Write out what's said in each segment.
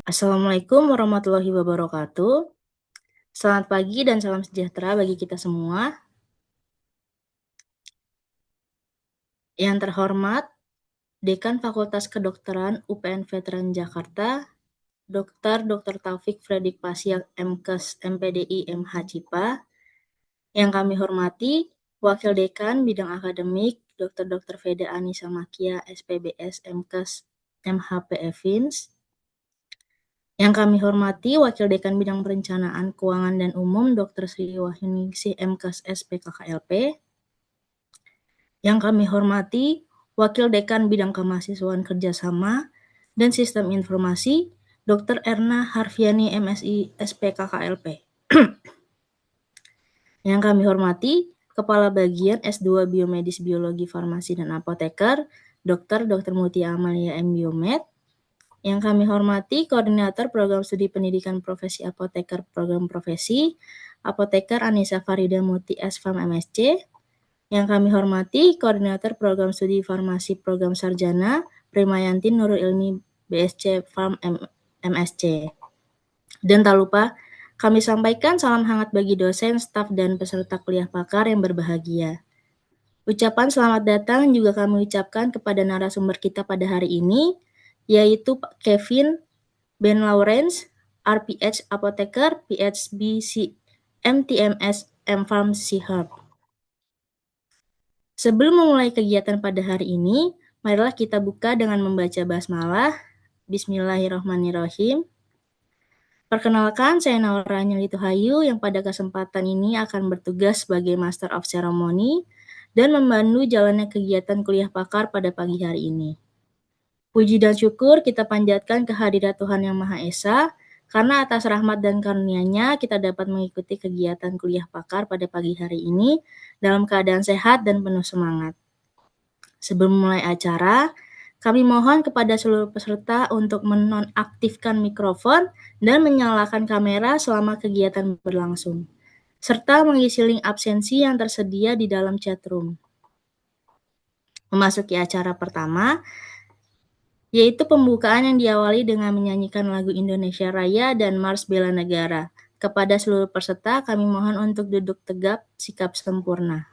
Assalamualaikum warahmatullahi wabarakatuh. Selamat pagi dan salam sejahtera bagi kita semua. Yang terhormat, Dekan Fakultas Kedokteran UPN Veteran Jakarta, Dr. Taufik Fredrik Pasiak MKes MPDI MH Cipa. Yang kami hormati, Wakil Dekan Bidang Akademik, Dr. Veda Anissa Makia SPBS MKes MHP Evins. Yang kami hormati, Wakil Dekan Bidang Perencanaan Keuangan dan Umum, Dr. Sri Wahyuningsih MKes SPKKLP. Yang kami hormati, Wakil Dekan Bidang Kemahasiswaan Kerjasama dan Sistem Informasi, Dr. Erna Harfiani MSI SPKKLP. Yang kami hormati, Kepala Bagian S2 Biomedis Biologi Farmasi dan Apoteker, Dr. Mutia Amalia M. Biomed. Yang kami hormati, Koordinator Program Studi Pendidikan Profesi Apoteker Program Profesi, Apoteker Anissa Farida Muti S.Farm MSc. Yang kami hormati, Koordinator Program Studi Farmasi Program Sarjana, Primayanti Nurul Ilmi BSc Farm MSc. Dan tak lupa, kami sampaikan salam hangat bagi dosen, staf, dan peserta kuliah pakar yang berbahagia. Ucapan selamat datang juga kami ucapkan kepada narasumber kita pada hari ini, yaitu Pak Kevin Ben Lawrence, RPH Apoteker, PhD MTMS M-Farm C-Herb. Sebelum memulai kegiatan pada hari ini, marilah kita buka dengan membaca basmalah. Bismillahirrahmanirrahim. Perkenalkan, saya Naura Nyelituhayu yang pada kesempatan ini akan bertugas sebagai Master of Ceremony dan membantu jalannya kegiatan kuliah pakar pada pagi hari ini. Puji dan syukur kita panjatkan kehadirat Tuhan Yang Maha Esa, karena atas rahmat dan karunia-Nya kita dapat mengikuti kegiatan kuliah pakar pada pagi hari ini dalam keadaan sehat dan penuh semangat. Sebelum mulai acara, kami mohon kepada seluruh peserta untuk menonaktifkan mikrofon dan menyalakan kamera selama kegiatan berlangsung, serta mengisi link absensi yang tersedia di dalam chat room. Memasuki acara pertama, yaitu pembukaan yang diawali dengan menyanyikan lagu Indonesia Raya dan Mars Bela Negara. Kepada seluruh peserta, kami mohon untuk duduk tegap, sikap sempurna.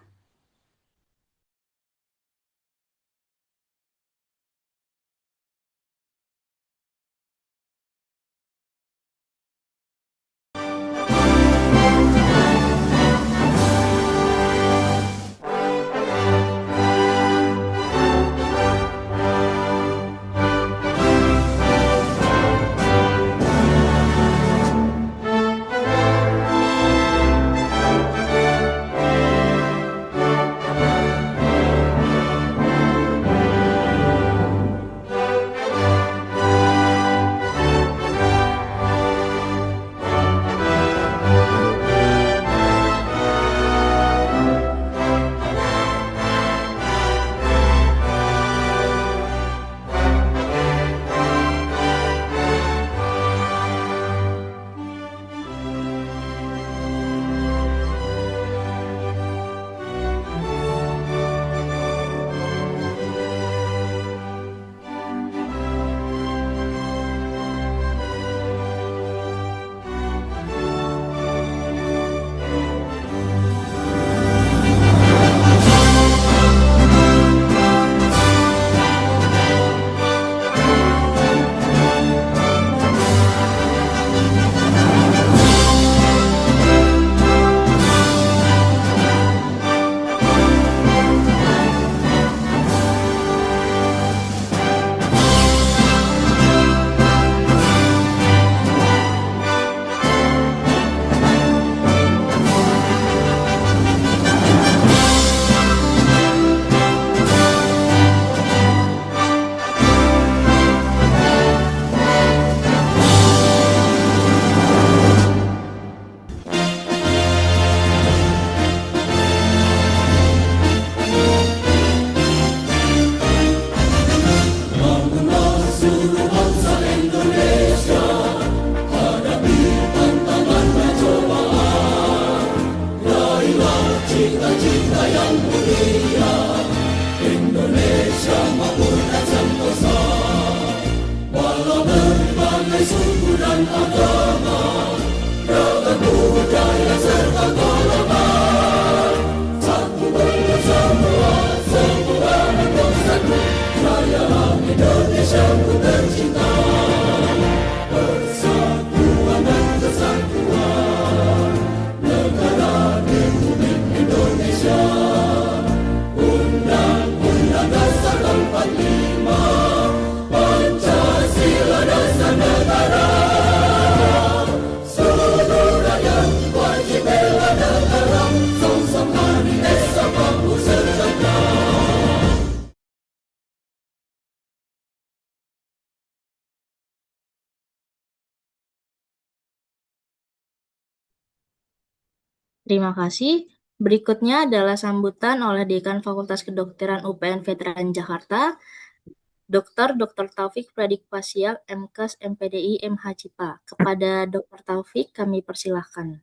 Terima kasih. Berikutnya adalah sambutan oleh Dekan Fakultas Kedokteran UPN Veteran Jakarta, Dr. Taufik Pradipasya, MKes, MPDI, MH Cipa. Kepada Dr. Taufik kami persilahkan.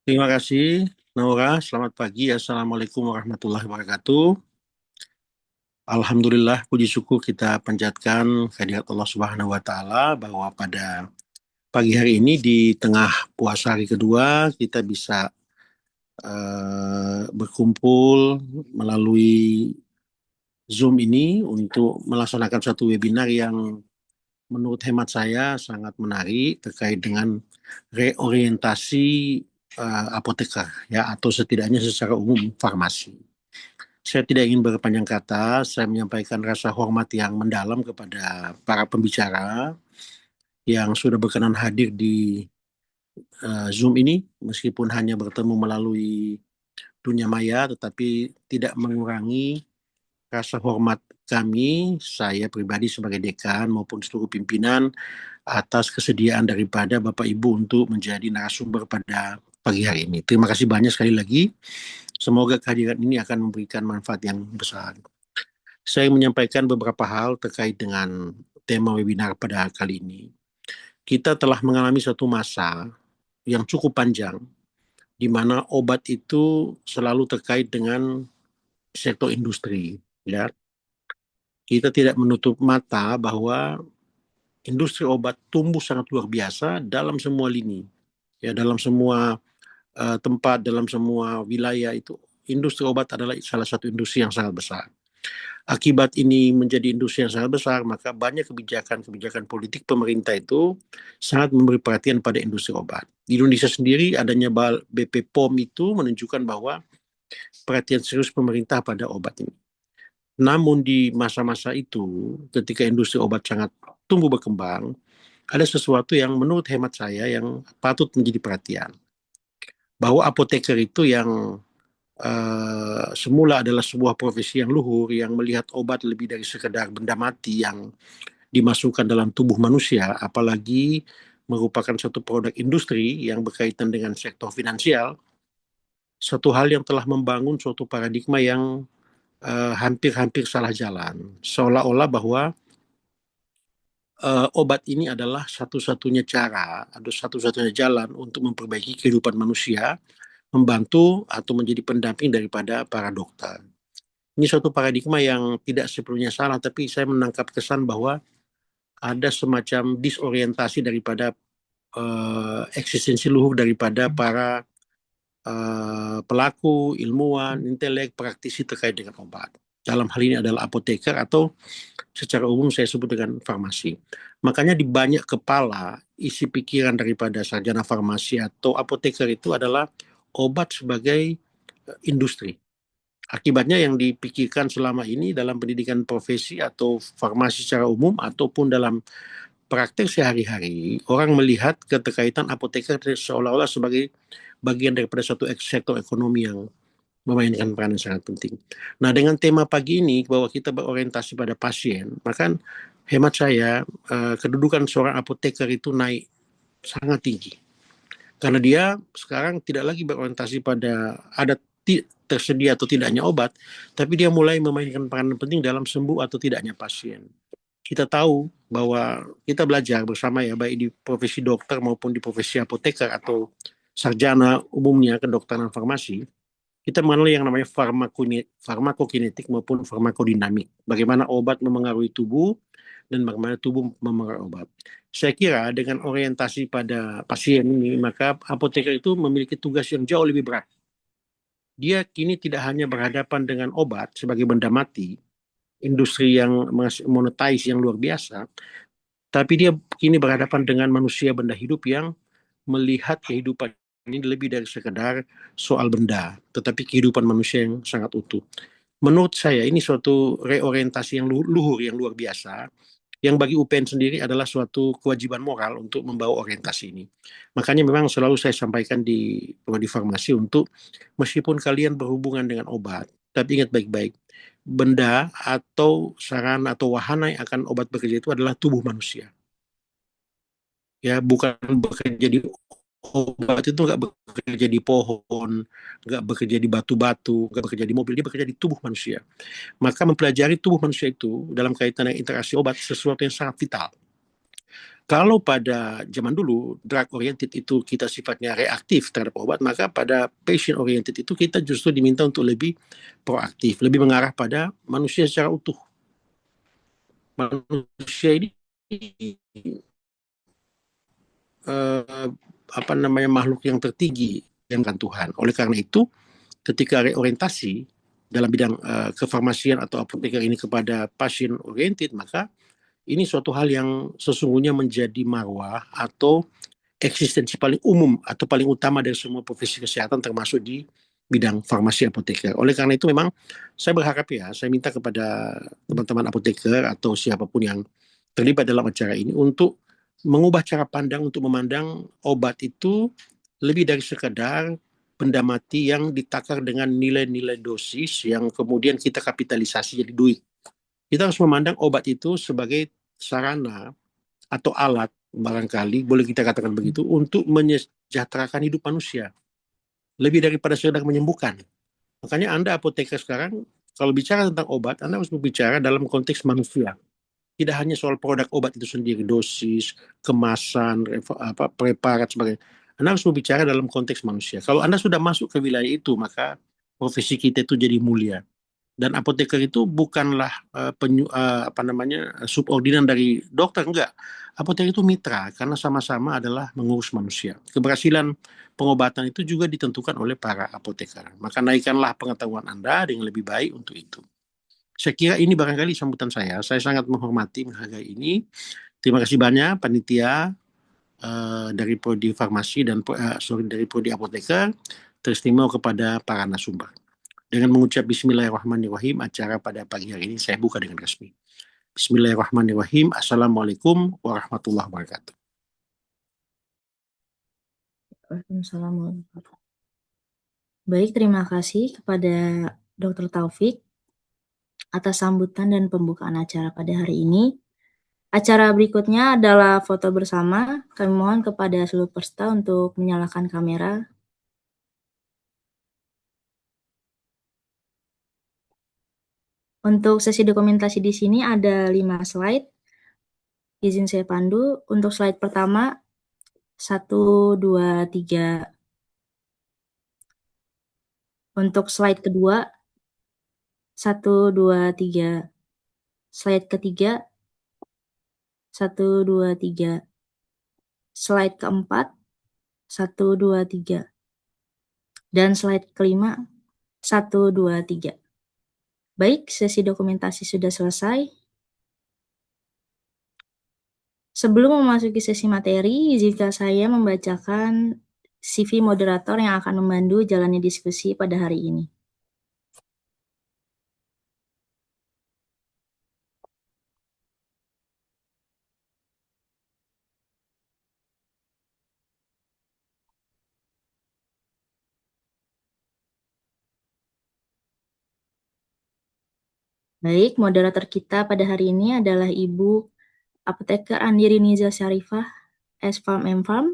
Terima kasih, Naura. Selamat pagi. Assalamualaikum warahmatullahi wabarakatuh. Alhamdulillah, puji syukur kita panjatkan kehadirat Allah Subhanahu wa Ta'ala bahwa pada pagi hari ini di tengah puasa hari kedua kita bisa berkumpul melalui Zoom ini untuk melaksanakan satu webinar yang menurut hemat saya sangat menarik terkait dengan reorientasi apoteker ya atau setidaknya secara umum farmasi. Saya tidak ingin berpanjang kata, saya menyampaikan rasa hormat yang mendalam kepada para pembicara yang sudah berkenan hadir di Zoom ini, meskipun hanya bertemu melalui dunia maya, tetapi tidak mengurangi rasa hormat kami, saya pribadi sebagai dekan maupun seluruh pimpinan atas kesediaan daripada Bapak Ibu untuk menjadi narasumber pada pagi hari ini. Terima kasih banyak sekali lagi. Semoga kehadiran ini akan memberikan manfaat yang besar. Saya menyampaikan beberapa hal terkait dengan tema webinar pada kali ini. Kita telah mengalami satu masa yang cukup panjang, di mana obat itu selalu terkait dengan sektor industri. Ya. Kita tidak menutup mata bahwa industri obat tumbuh sangat luar biasa dalam semua lini. Ya, dalam semua tempat, dalam semua wilayah itu, industri obat adalah salah satu industri yang sangat besar. Akibat ini menjadi industri yang sangat besar, maka banyak kebijakan-kebijakan politik pemerintah itu sangat memberi perhatian pada industri obat. Di Indonesia sendiri adanya BP POM itu menunjukkan bahwa perhatian serius pemerintah pada obat ini. Namun di masa-masa itu, ketika industri obat sangat tumbuh berkembang, ada sesuatu yang menurut hemat saya yang patut menjadi perhatian. Bahwa apoteker itu yang semula adalah sebuah profesi yang luhur yang melihat obat lebih dari sekedar benda mati yang dimasukkan dalam tubuh manusia, apalagi merupakan satu produk industri yang berkaitan dengan sektor finansial, satu hal yang telah membangun suatu paradigma yang hampir-hampir salah jalan, seolah-olah bahwa obat ini adalah satu-satunya cara atau satu-satunya jalan untuk memperbaiki kehidupan manusia, membantu atau menjadi pendamping daripada para dokter. Ini suatu paradigma yang tidak sepenuhnya salah, tapi saya menangkap kesan bahwa ada semacam disorientasi daripada eksistensi luhur daripada para pelaku, ilmuwan, intelek, praktisi terkait dengan obat. Dalam hal ini adalah apoteker atau secara umum saya sebut dengan farmasi. Makanya di banyak kepala, isi pikiran daripada sarjana farmasi atau apoteker itu adalah obat sebagai industri. Akibatnya yang dipikirkan selama ini dalam pendidikan profesi atau farmasi secara umum ataupun dalam praktek sehari-hari, orang melihat keterkaitan apoteker seolah-olah sebagai bagian daripada suatu sektor ekonomi yang memainkan peran yang sangat penting. Nah, dengan tema pagi ini bahwa kita berorientasi pada pasien, maka hemat saya kedudukan seorang apoteker itu naik sangat tinggi. Karena dia sekarang tidak lagi berorientasi pada ada tersedia atau tidaknya obat, tapi dia mulai memainkan peran penting dalam sembuh atau tidaknya pasien. Kita tahu bahwa kita belajar bersama ya, baik di profesi dokter maupun di profesi apoteker atau sarjana umumnya kedokteran farmasi, kita mengenal yang namanya farmakokinetik maupun farmakodinamik. Bagaimana obat memengaruhi tubuh dan bagaimana tubuh memengaruhi obat. Saya kira dengan orientasi pada pasien ini, maka apoteker itu memiliki tugas yang jauh lebih berat. Dia kini tidak hanya berhadapan dengan obat sebagai benda mati, industri yang monetize yang luar biasa, tapi dia kini berhadapan dengan manusia benda hidup yang melihat kehidupan ini lebih dari sekedar soal benda, tetapi kehidupan manusia yang sangat utuh. Menurut saya ini suatu reorientasi yang luhur, yang luar biasa, yang bagi UPN sendiri adalah suatu kewajiban moral untuk membawa orientasi ini. Makanya memang selalu saya sampaikan di prodi farmasi untuk meskipun kalian berhubungan dengan obat, tapi ingat baik-baik, benda atau sarana atau wahana yang akan obat bekerja itu adalah tubuh manusia. Ya, bukan bekerja di obat itu nggak bekerja di pohon, nggak bekerja di batu-batu, nggak bekerja di mobil, dia bekerja di tubuh manusia. Maka mempelajari tubuh manusia itu dalam kaitan dengan interaksi obat sesuatu yang sangat vital. Kalau pada zaman dulu drug oriented itu kita sifatnya reaktif terhadap obat, maka pada patient oriented itu kita justru diminta untuk lebih proaktif, lebih mengarah pada manusia secara utuh. Manusia ini apa namanya makhluk yang tertinggi yang kan Tuhan. Oleh karena itu, ketika reorientasi dalam bidang kefarmasian atau apoteker ini kepada pasien oriented, maka ini suatu hal yang sesungguhnya menjadi marwah atau eksistensi paling umum atau paling utama dari semua profesi kesehatan termasuk di bidang farmasi apoteker. Oleh karena itu memang saya berharap ya, saya minta kepada teman-teman apoteker atau siapapun yang terlibat dalam acara ini untuk mengubah cara pandang untuk memandang obat itu lebih dari sekadar benda mati yang ditakar dengan nilai-nilai dosis yang kemudian kita kapitalisasi jadi duit. Kita harus memandang obat itu sebagai sarana atau alat barangkali boleh kita katakan begitu untuk menyejahterakan hidup manusia lebih daripada sekedar menyembuhkan. Makanya Anda apoteker sekarang kalau bicara tentang obat Anda harus berbicara dalam konteks manusia. Tidak hanya soal produk obat itu sendiri, dosis, kemasan, preparat sebagainya. Anda harus berbicara dalam konteks manusia. Kalau Anda sudah masuk ke wilayah itu, maka profesi kita itu jadi mulia. Dan apoteker itu bukanlah apa namanya subordinan dari dokter, enggak. Apoteker itu mitra karena sama-sama adalah mengurus manusia. Keberhasilan pengobatan itu juga ditentukan oleh para apoteker. Maka naikkanlah pengetahuan Anda dengan lebih baik untuk itu. Saya kira ini barangkali sambutan saya. Saya sangat menghormati, menghargai ini. Terima kasih banyak panitia dari prodi farmasi dan dari prodi apoteker. Teristimewa kepada para narasumber. Dengan mengucap Bismillahirrahmanirrahim, acara pada pagi hari ini saya buka dengan resmi. Bismillahirrahmanirrahim. Assalamualaikum warahmatullahi wabarakatuh. Waalaikumsalam. Baik, terima kasih kepada Dr. Taufik atas sambutan dan pembukaan acara pada hari ini. Acara berikutnya adalah foto bersama. Kami mohon kepada seluruh peserta untuk menyalakan kamera. Untuk sesi dokumentasi di sini ada 5 slide. Izin saya pandu. Untuk slide pertama, 1, 2, 3. Untuk slide kedua, 1, 2, 3. Slide ketiga, 1, 2, 3. Slide keempat, 1, 2, 3. Dan slide kelima, 1, 2, 3. Baik, sesi dokumentasi sudah selesai. Sebelum memasuki sesi materi, izinkan saya membacakan CV moderator yang akan memandu jalannya diskusi pada hari ini. Baik, moderator kita pada hari ini adalah Ibu Apoteker Andiri Niza Syarifah, S.Farm M.Farm.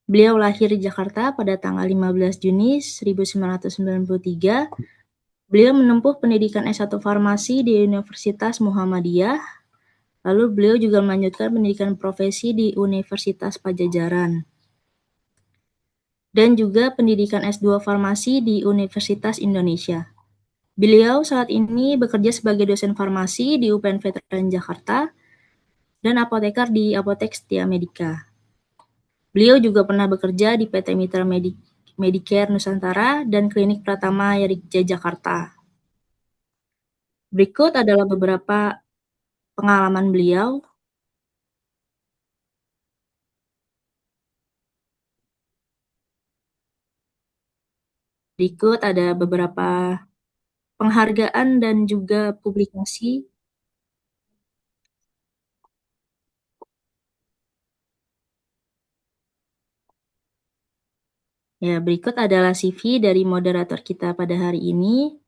Beliau lahir di Jakarta pada tanggal 15 Juni 1993. Beliau menempuh pendidikan S1 Farmasi di Universitas Muhammadiyah. Lalu beliau juga melanjutkan pendidikan profesi di Universitas Pajajaran. Dan juga pendidikan S2 Farmasi di Universitas Indonesia. Beliau saat ini bekerja sebagai dosen farmasi di UPN Veteran Jakarta dan apoteker di Apotek Setia Medika. Beliau juga pernah bekerja di PT Mitra Medicare Nusantara dan Klinik Pratama Yarija Jakarta. Berikut adalah beberapa pengalaman beliau. Berikut ada beberapa penghargaan dan juga publikasi. Ya, berikut adalah CV dari moderator kita pada hari ini.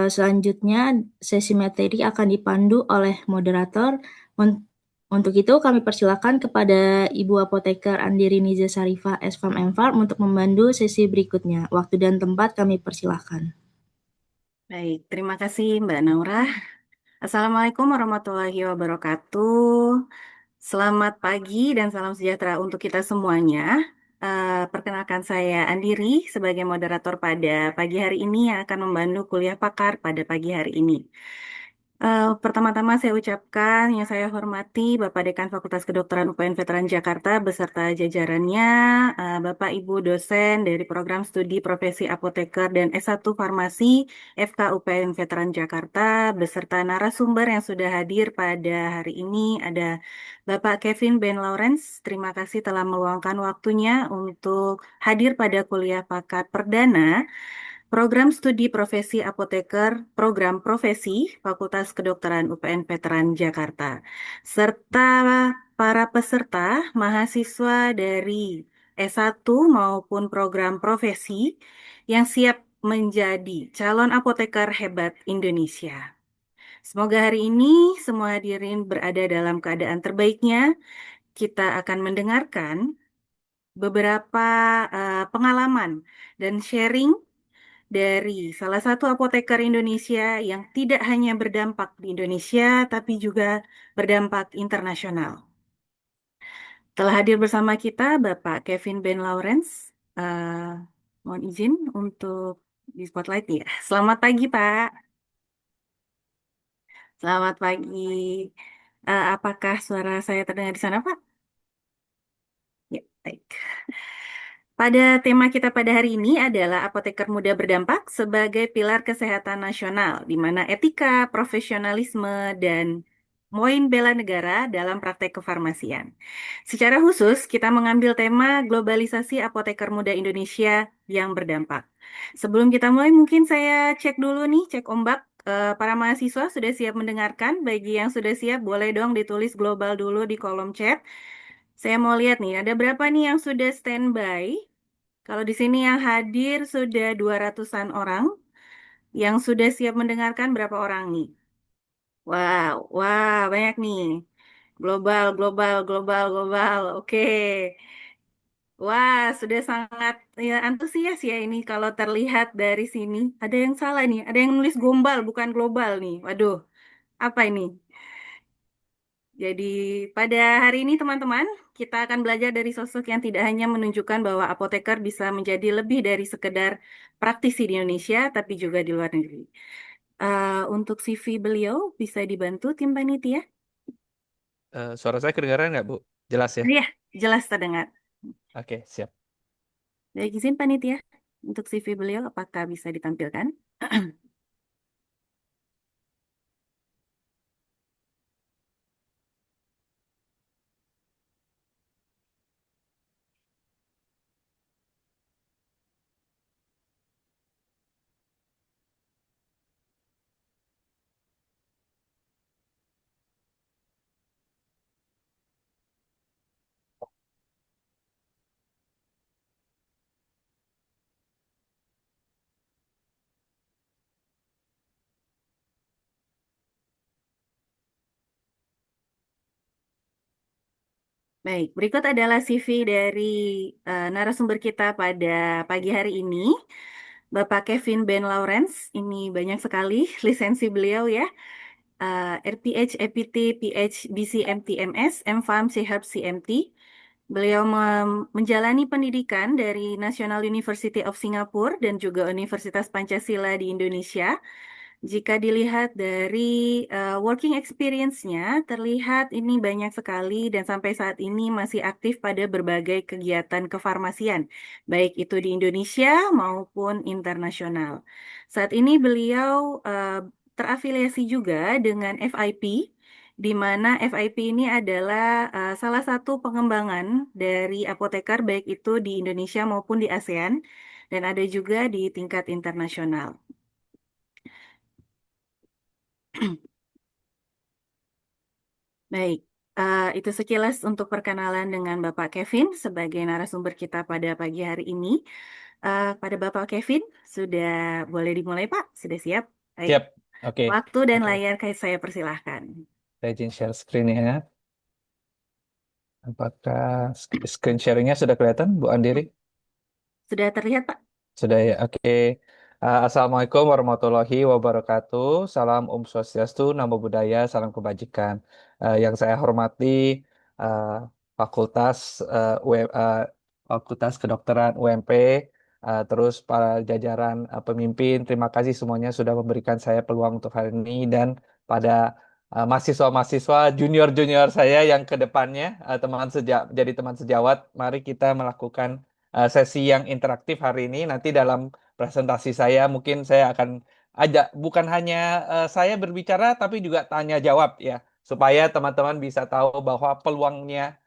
Selanjutnya, sesi materi akan dipandu oleh moderator. Untuk itu, kami persilakan kepada Ibu Apoteker Andiri Niza Sarifah, SFAM M-Farm untuk memandu sesi berikutnya. Waktu dan tempat kami persilakan. Baik, terima kasih Mbak Naura. Assalamualaikum warahmatullahi wabarakatuh. Selamat pagi dan salam sejahtera untuk kita semuanya. Perkenalkan saya Andiri sebagai moderator pada pagi hari ini yang akan membantu kuliah pakar pada pagi hari ini. Pertama-tama saya ucapkan yang saya hormati Bapak Dekan Fakultas Kedokteran UPN Veteran Jakarta beserta jajarannya, Bapak Ibu dosen dari program studi profesi apoteker dan S1 Farmasi FK UPN Veteran Jakarta beserta narasumber yang sudah hadir pada hari ini ada Bapak Kevin Ben Lawrence. Terima kasih telah meluangkan waktunya untuk hadir pada kuliah pakar perdana Program Studi Profesi Apoteker, Program Profesi Fakultas Kedokteran UPN Veteran Jakarta, serta para peserta mahasiswa dari S1 maupun program profesi yang siap menjadi calon apoteker hebat Indonesia. Semoga hari ini semua hadirin berada dalam keadaan terbaiknya. Kita akan mendengarkan beberapa pengalaman dan sharing dari salah satu apoteker Indonesia yang tidak hanya berdampak di Indonesia, tapi juga berdampak internasional. Telah hadir bersama kita Bapak Kevin Ben Lawrence. Mohon izin untuk di spotlight ya. Selamat pagi Pak. Selamat pagi. Apakah suara saya terdengar di sana Pak? Ya, baik. Pada tema kita pada hari ini adalah apoteker muda berdampak sebagai pilar kesehatan nasional, di mana etika, profesionalisme, dan poin bela negara dalam praktek kefarmasian. Secara khusus, kita mengambil tema globalisasi apoteker muda Indonesia yang berdampak. Sebelum kita mulai, mungkin saya cek dulu nih, cek ombak. Para mahasiswa sudah siap mendengarkan? Bagi yang sudah siap, boleh dong ditulis global dulu di kolom chat. Saya mau lihat nih, ada berapa nih yang sudah standby? Kalau di sini yang hadir sudah 200-an orang. Yang sudah siap mendengarkan berapa orang nih? Wow, wah banyak nih. Global, global, global, global. Oke. Wah, sudah sangat ya, antusias ya ini kalau terlihat dari sini. Ada yang salah nih, ada yang nulis gombal bukan global nih. Waduh, apa ini? Jadi pada hari ini teman-teman, kita akan belajar dari sosok yang tidak hanya menunjukkan bahwa apoteker bisa menjadi lebih dari sekedar praktisi di Indonesia, tapi juga di luar negeri. Untuk CV beliau bisa dibantu tim panitia? Suara saya kedengaran nggak, Bu? Jelas ya? Iya, jelas terdengar. Oke, siap. Baik, izin panitia. Untuk CV beliau apakah bisa ditampilkan? Baik, berikut adalah CV dari narasumber kita pada pagi hari ini. Bapak Kevin Ben Lawrence, ini banyak sekali lisensi beliau ya. RPH, EPT, PH, BCMT, MS, MFARM, CHERP, CMT. Beliau menjalani pendidikan dari National University of Singapore dan juga Universitas Pancasila di Indonesia. Jika dilihat dari working experience-nya, terlihat ini banyak sekali dan sampai saat ini masih aktif pada berbagai kegiatan kefarmasian, baik itu di Indonesia maupun internasional. Saat ini beliau terafiliasi juga dengan FIP, di mana FIP ini adalah salah satu pengembangan dari apoteker baik itu di Indonesia maupun di ASEAN, dan ada juga di tingkat internasional. Baik, itu sekilas untuk perkenalan dengan Bapak Kevin sebagai narasumber kita pada pagi hari ini. Pada Bapak Kevin, sudah boleh dimulai Pak? Sudah siap? Baik, Siap. Oke. waktu dan Oke. layar saya persilahkan. Saya izin share screen ya. Apakah screen sharingnya sudah kelihatan, Bu Andiri? Sudah terlihat Pak? Sudah ya, oke. Assalamualaikum warahmatullahi wabarakatuh. Salam Om Swastiastu, Namo Buddhaya, salam kebajikan. Yang saya hormati eh, Fakultas Fakultas Kedokteran UMP, terus para jajaran pemimpin, terima kasih semuanya sudah memberikan saya peluang untuk hari ini dan pada mahasiswa-mahasiswa junior-junior saya yang ke depannya jadi teman sejawat, mari kita melakukan sesi yang interaktif hari ini. Nanti dalam presentasi saya mungkin saya akan ajak bukan hanya saya berbicara tapi juga tanya jawab ya, supaya teman-teman bisa tahu bahwa peluangnya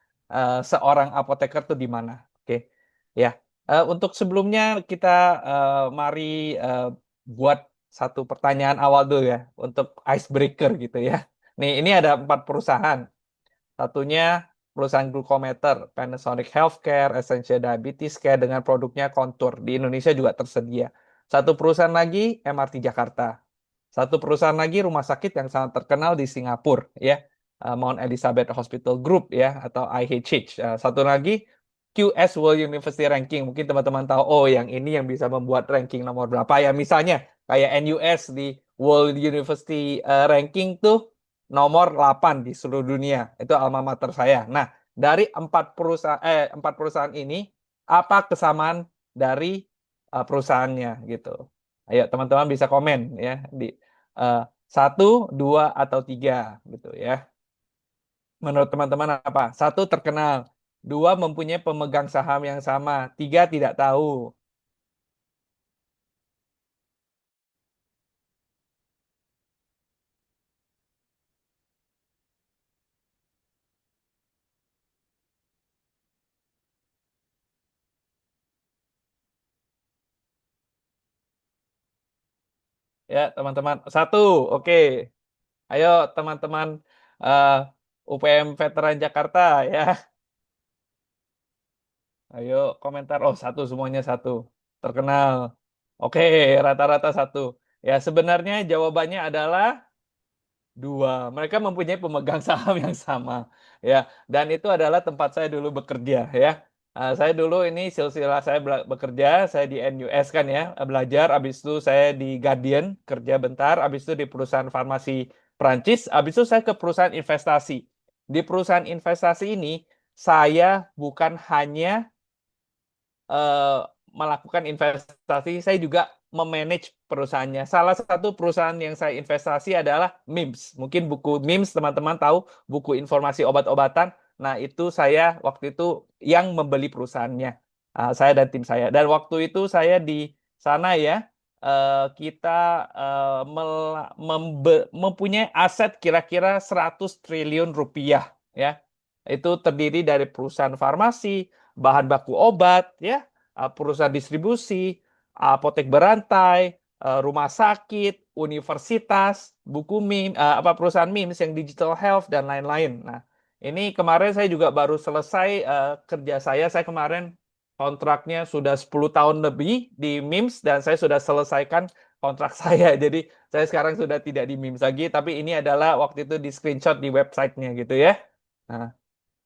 seorang apoteker itu di mana. Oke. Ya. Untuk sebelumnya kita mari buat satu pertanyaan awal dulu ya untuk icebreaker gitu ya. Nih, ini ada 4 perusahaan. Satunya perusahaan glukometer, Panasonic Healthcare, Essentia Diabetes Care dengan produknya Contour. Di Indonesia juga tersedia. Satu perusahaan lagi MRT Jakarta. Satu perusahaan lagi rumah sakit yang sangat terkenal di Singapura ya. Mount Elizabeth Hospital Group ya atau IHH. Satu lagi QS World University Ranking. Mungkin teman-teman tahu, oh yang ini yang bisa membuat ranking nomor berapa ya. Misalnya kayak NUS di World University Ranking tuh nomor 8 di seluruh dunia. Itu alma mater saya. Nah, dari empat perusahaan ini, apa kesamaan dari perusahaannya gitu. Ayo teman-teman bisa komen ya di uh, 1, 2, atau 3 gitu ya. Menurut teman-teman apa? 1 terkenal, 2 mempunyai pemegang saham yang sama, 3 tidak tahu. Ya teman-teman, 1, oke. Ayo teman-teman uh, UPM Veteran Jakarta ya. Ayo komentar. Oh 1 semuanya 1. Terkenal. Oke, rata-rata 1. Ya sebenarnya jawabannya adalah 2. Mereka mempunyai pemegang saham yang sama. Ya, dan itu adalah tempat saya dulu bekerja ya. Saya dulu ini silsilah saya bekerja, saya di NUS kan ya, belajar. Habis itu saya di Guardian kerja bentar. Habis itu di perusahaan farmasi Prancis. Habis itu saya ke perusahaan investasi. Di perusahaan investasi ini saya bukan hanya melakukan investasi, saya juga memanage perusahaannya. Salah satu perusahaan yang saya investasi adalah MIMS. Mungkin buku MIMS teman-teman tahu, buku informasi obat-obatan. Nah, itu saya waktu itu yang membeli perusahaannya. Saya dan tim saya. Dan waktu itu saya di sana ya, kita mempunyai aset kira-kira 100 triliun rupiah ya. Itu terdiri dari perusahaan farmasi, bahan baku obat ya, perusahaan distribusi, apotek berantai, rumah sakit, universitas, buku MIM, perusahaan MIMS yang digital health dan lain-lain. Nah, ini kemarin saya juga baru selesai kerja saya kemarin kontraknya sudah 10 tahun lebih di MIMS dan saya sudah selesaikan kontrak saya. Jadi saya sekarang sudah tidak di MIMS lagi, tapi ini adalah waktu itu di screenshot di websitenya gitu ya. Nah,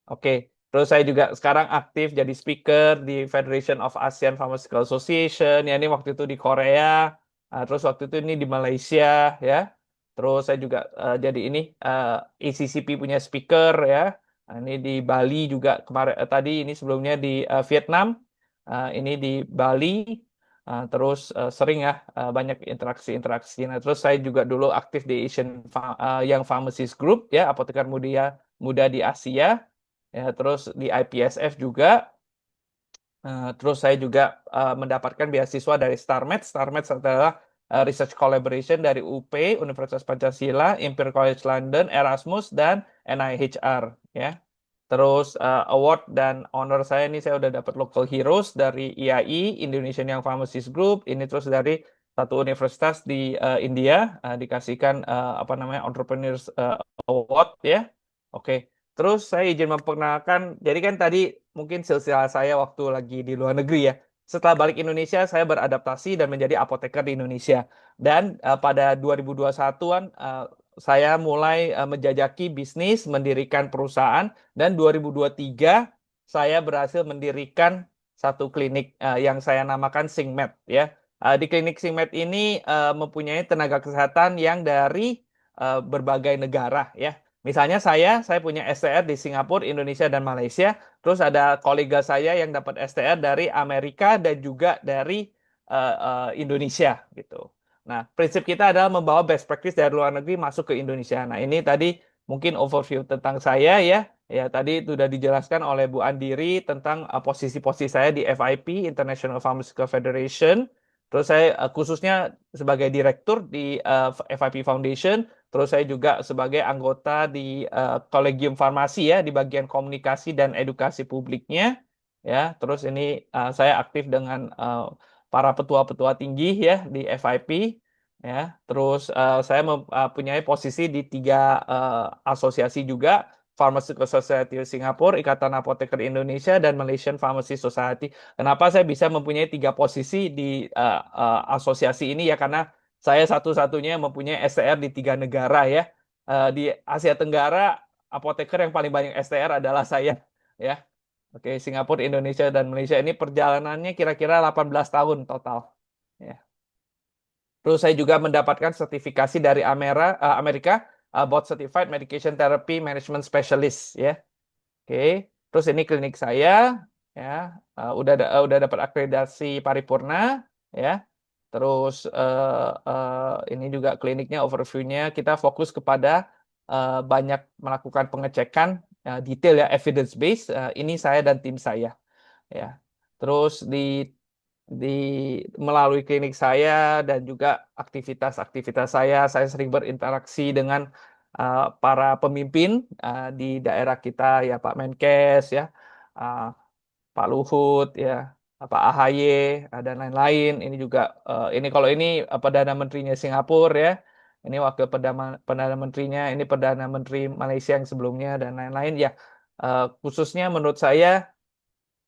oke. Terus saya juga sekarang aktif jadi speaker di Federation of ASEAN Pharmaceutical Association. Ya ini waktu itu di Korea. Terus waktu itu ini di Malaysia ya. Terus saya juga jadi ini ECCP punya speaker ya. Ini di Bali juga kemarin tadi ini sebelumnya di Vietnam. Ini di Bali. Terus sering ya banyak interaksi-interaksi. Nah, terus saya juga dulu aktif di Asian Young Pharmacist Group ya, apoteker muda di Asia. Ya, terus di IPSF juga. Terus saya juga mendapatkan beasiswa dari StarMed. StarMed adalah research collaboration dari UP, Universitas Pancasila, Imperial College London, Erasmus, dan NIHR ya. Terus award dan honor saya ini saya udah dapat Local Heroes dari IAI, Indonesian Young Pharmacist Group. Ini terus dari satu universitas di India dikasihkan apa namanya Entrepreneurs Award ya. Oke. Terus saya izin memperkenalkan. Jadi kan tadi mungkin silsilah saya waktu lagi di luar negeri ya. Setelah balik Indonesia saya beradaptasi dan menjadi apoteker di Indonesia. Dan pada 2021-an saya mulai menjajaki bisnis, mendirikan perusahaan. Dan 2023 saya berhasil mendirikan satu klinik yang saya namakan SingMed ya. Di klinik SingMed ini mempunyai tenaga kesehatan yang dari berbagai negara ya. Misalnya saya punya STR di Singapura, Indonesia, dan Malaysia. Terus ada kolega saya yang dapat STR dari Amerika dan juga dari Indonesia gitu. Nah, prinsip kita adalah membawa best practice dari luar negeri masuk ke Indonesia. Nah, ini tadi mungkin overview tentang saya ya. Ya, tadi sudah dijelaskan oleh Bu Andiri tentang posisi-posisi saya di FIP, International Pharmaceutical Federation. Terus saya khususnya sebagai direktur di FIP Foundation. Terus saya juga sebagai anggota di Kolegium Farmasi ya, di bagian komunikasi dan edukasi publiknya. Ya, terus ini saya aktif dengan para petua-petua tinggi ya di FIP. Ya, terus saya mempunyai posisi di 3 asosiasi juga, Pharmaceutical Society Singapura, Ikatan Apoteker Indonesia, dan Malaysian Pharmacy Society. Kenapa saya bisa mempunyai 3 posisi di asosiasi ini ya, karena saya satu-satunya yang mempunyai STR di 3 negara ya. Di Asia Tenggara, apoteker yang paling banyak STR adalah saya ya. Oke, Singapura, Indonesia, dan Malaysia ini perjalanannya kira-kira 18 tahun total. Ya. Terus saya juga mendapatkan sertifikasi dari Amerika, Board Certified Medication Therapy Management Specialist ya. Oke, terus ini klinik saya ya, udah dapat akreditasi paripurna ya. Terus ini juga kliniknya overview-nya kita fokus kepada banyak melakukan pengecekan detail ya, evidence base. Ini saya dan tim saya ya. Terus melalui klinik saya dan juga aktivitas-aktivitas saya sering berinteraksi dengan para pemimpin di daerah kita ya, Pak Menkes ya, Pak Luhut ya, Pak AHY dan lain-lain. Ini juga ini kalau ini Perdana Menterinya Singapura ya. Ini wakil Perdana Menterinya, ini Perdana Menteri Malaysia yang sebelumnya dan lain-lain ya. Khususnya menurut saya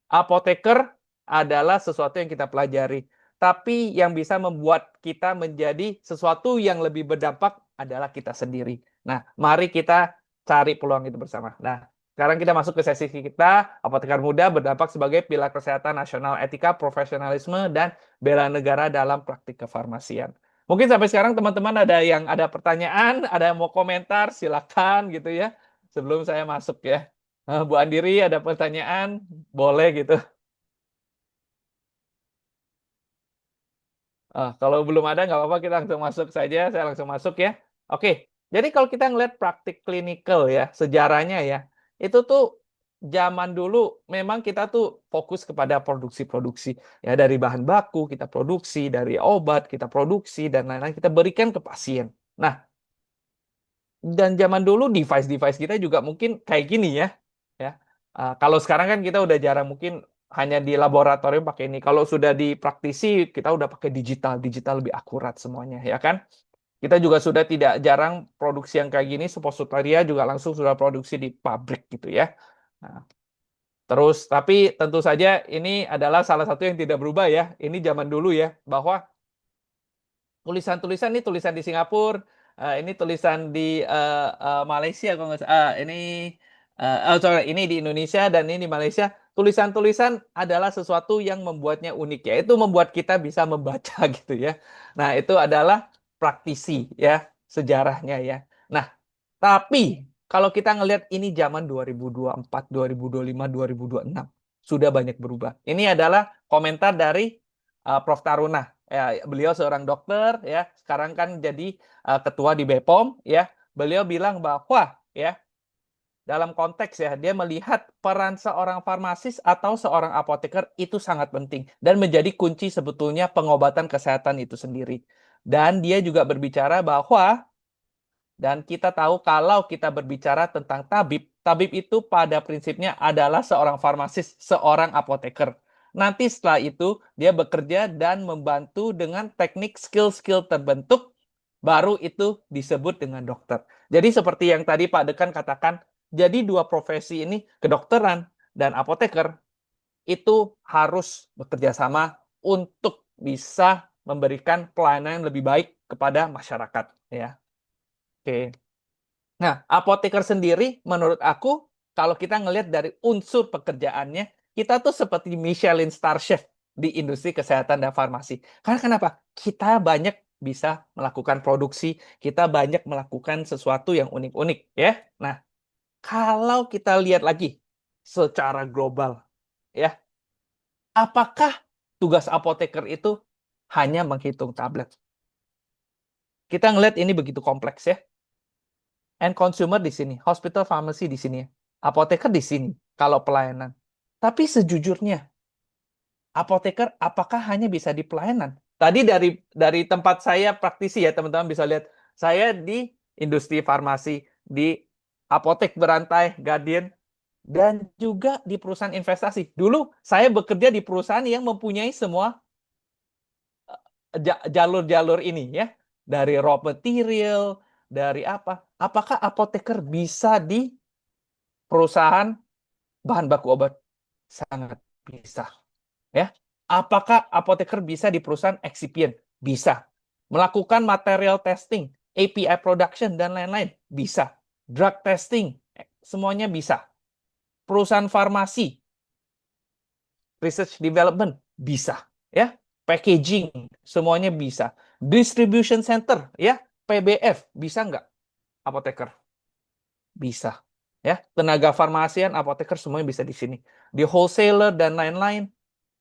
apoteker adalah sesuatu yang kita pelajari. Tapi yang bisa membuat kita menjadi sesuatu yang lebih berdampak adalah kita sendiri. Nah, mari kita cari peluang itu bersama. Nah, sekarang kita masuk ke sesi kita, apoteker muda berdampak sebagai pilar kesehatan nasional, etika, profesionalisme, dan bela negara dalam praktik kefarmasian. Mungkin sampai sekarang teman-teman ada pertanyaan, ada yang mau komentar, silakan gitu ya. Sebelum saya masuk ya. Bu Andiri ada pertanyaan, boleh gitu. Kalau belum ada nggak apa-apa, kita langsung masuk saja. Saya langsung masuk ya. Oke, jadi kalau kita ngelihat praktik klinikal ya, sejarahnya ya, itu tuh zaman dulu memang kita tuh fokus kepada produksi-produksi. Ya, dari bahan baku kita produksi, dari obat kita produksi, dan lain-lain kita berikan ke pasien. Nah, dan zaman dulu device-device kita juga mungkin kayak gini ya. Kalau sekarang kan kita udah jarang, mungkin hanya di laboratorium pakai ini. Kalau sudah di praktisi kita udah pakai digital lebih akurat semuanya ya kan. Kita juga sudah tidak jarang produksi yang kayak gini, suppositoria juga langsung sudah produksi di pabrik gitu ya. Nah, terus tapi tentu saja ini adalah salah satu yang tidak berubah ya. Ini zaman dulu ya, bahwa tulisan-tulisan ini tulisan di Singapura, ini tulisan di Malaysia kalau nggak salah. Ini di Indonesia dan ini di Malaysia. Tulisan-tulisan adalah sesuatu yang membuatnya unik ya. Itu membuat kita bisa membaca gitu ya. Nah, itu adalah praktisi ya, sejarahnya ya. Nah, tapi kalau kita ngelihat ini zaman 2024, 2025, 2026 sudah banyak berubah. Ini adalah komentar dari Prof. Taruna. Ya, beliau seorang dokter ya, sekarang kan jadi ketua di BPOM ya. Beliau bilang bahwa ya, dalam konteks ya, dia melihat peran seorang farmasis atau seorang apoteker itu sangat penting dan menjadi kunci sebetulnya pengobatan kesehatan itu sendiri. Dan dia juga berbicara bahwa, dan kita tahu kalau kita berbicara tentang tabib, tabib itu pada prinsipnya adalah seorang farmasis, seorang apoteker. Nanti setelah itu dia bekerja dan membantu dengan teknik skill-skill terbentuk, baru itu disebut dengan dokter. Jadi seperti yang tadi Pak Dekan katakan, jadi dua profesi ini, kedokteran dan apoteker, itu harus bekerja sama untuk bisa memberikan pelayanan yang lebih baik kepada masyarakat. Ya, oke. Nah, apoteker sendiri menurut aku, kalau kita ngelihat dari unsur pekerjaannya, kita tuh seperti Michelin Star Chef di industri kesehatan dan farmasi. Karena kenapa? Kita banyak bisa melakukan produksi, kita banyak melakukan sesuatu yang unik-unik, ya. Nah, kalau kita lihat lagi secara global, ya, apakah tugas apoteker itu hanya menghitung tablet? Kita ngelihat ini begitu kompleks, ya. End consumer di sini, hospital pharmacy di sini, apoteker di sini kalau pelayanan. Tapi sejujurnya, apoteker apakah hanya bisa di pelayanan? Tadi dari tempat saya praktisi ya, teman-teman bisa lihat, saya di industri farmasi, di apotek berantai, Guardian, dan juga di perusahaan investasi. Dulu saya bekerja di perusahaan yang mempunyai semua jalur-jalur ini ya, dari raw material, dari apa? Apakah apoteker bisa di perusahaan bahan baku obat? Sangat bisa. Ya, apakah apoteker bisa di perusahaan excipient? Bisa. Melakukan material testing, API production dan lain-lain? Bisa. Drug testing, semuanya bisa. Perusahaan farmasi, research development, bisa. Ya, packaging, semuanya bisa. Distribution center, ya, PBF, bisa nggak apoteker? Bisa. Ya, tenaga farmasian, apoteker semuanya bisa di sini. Di wholesaler dan lain-lain,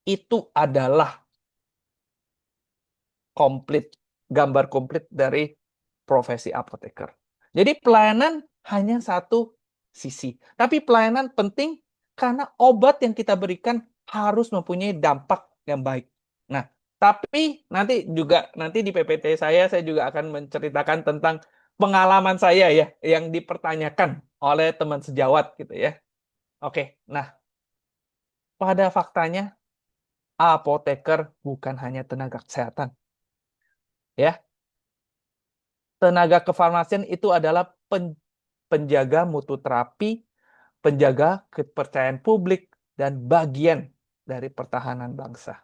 itu adalah gambar komplit dari profesi apoteker. Jadi pelayanan hanya satu sisi. Tapi pelayanan penting karena obat yang kita berikan harus mempunyai dampak yang baik. Nah, tapi nanti di PPT saya juga akan menceritakan tentang pengalaman saya ya yang dipertanyakan oleh teman sejawat gitu ya. Oke, nah pada faktanya apoteker bukan hanya tenaga kesehatan. Ya, tenaga kefarmasian itu adalah penjaga mutu terapi, penjaga kepercayaan publik, dan bagian dari pertahanan bangsa.